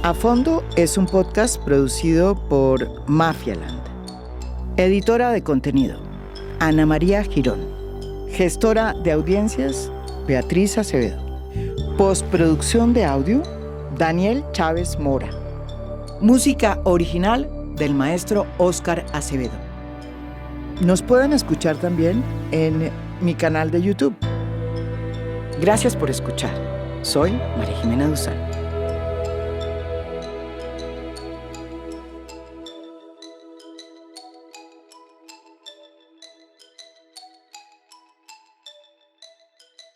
Speaker 2: A Fondo es un podcast producido por Mafialand. Editora de contenido, Ana María Girón. Gestora de audiencias, Beatriz Acevedo. Postproducción de audio, Daniel Chávez Mora. Música original del maestro Óscar Acevedo. Nos pueden escuchar también en mi canal de YouTube. Gracias por escuchar. Soy María Jimena Duzán.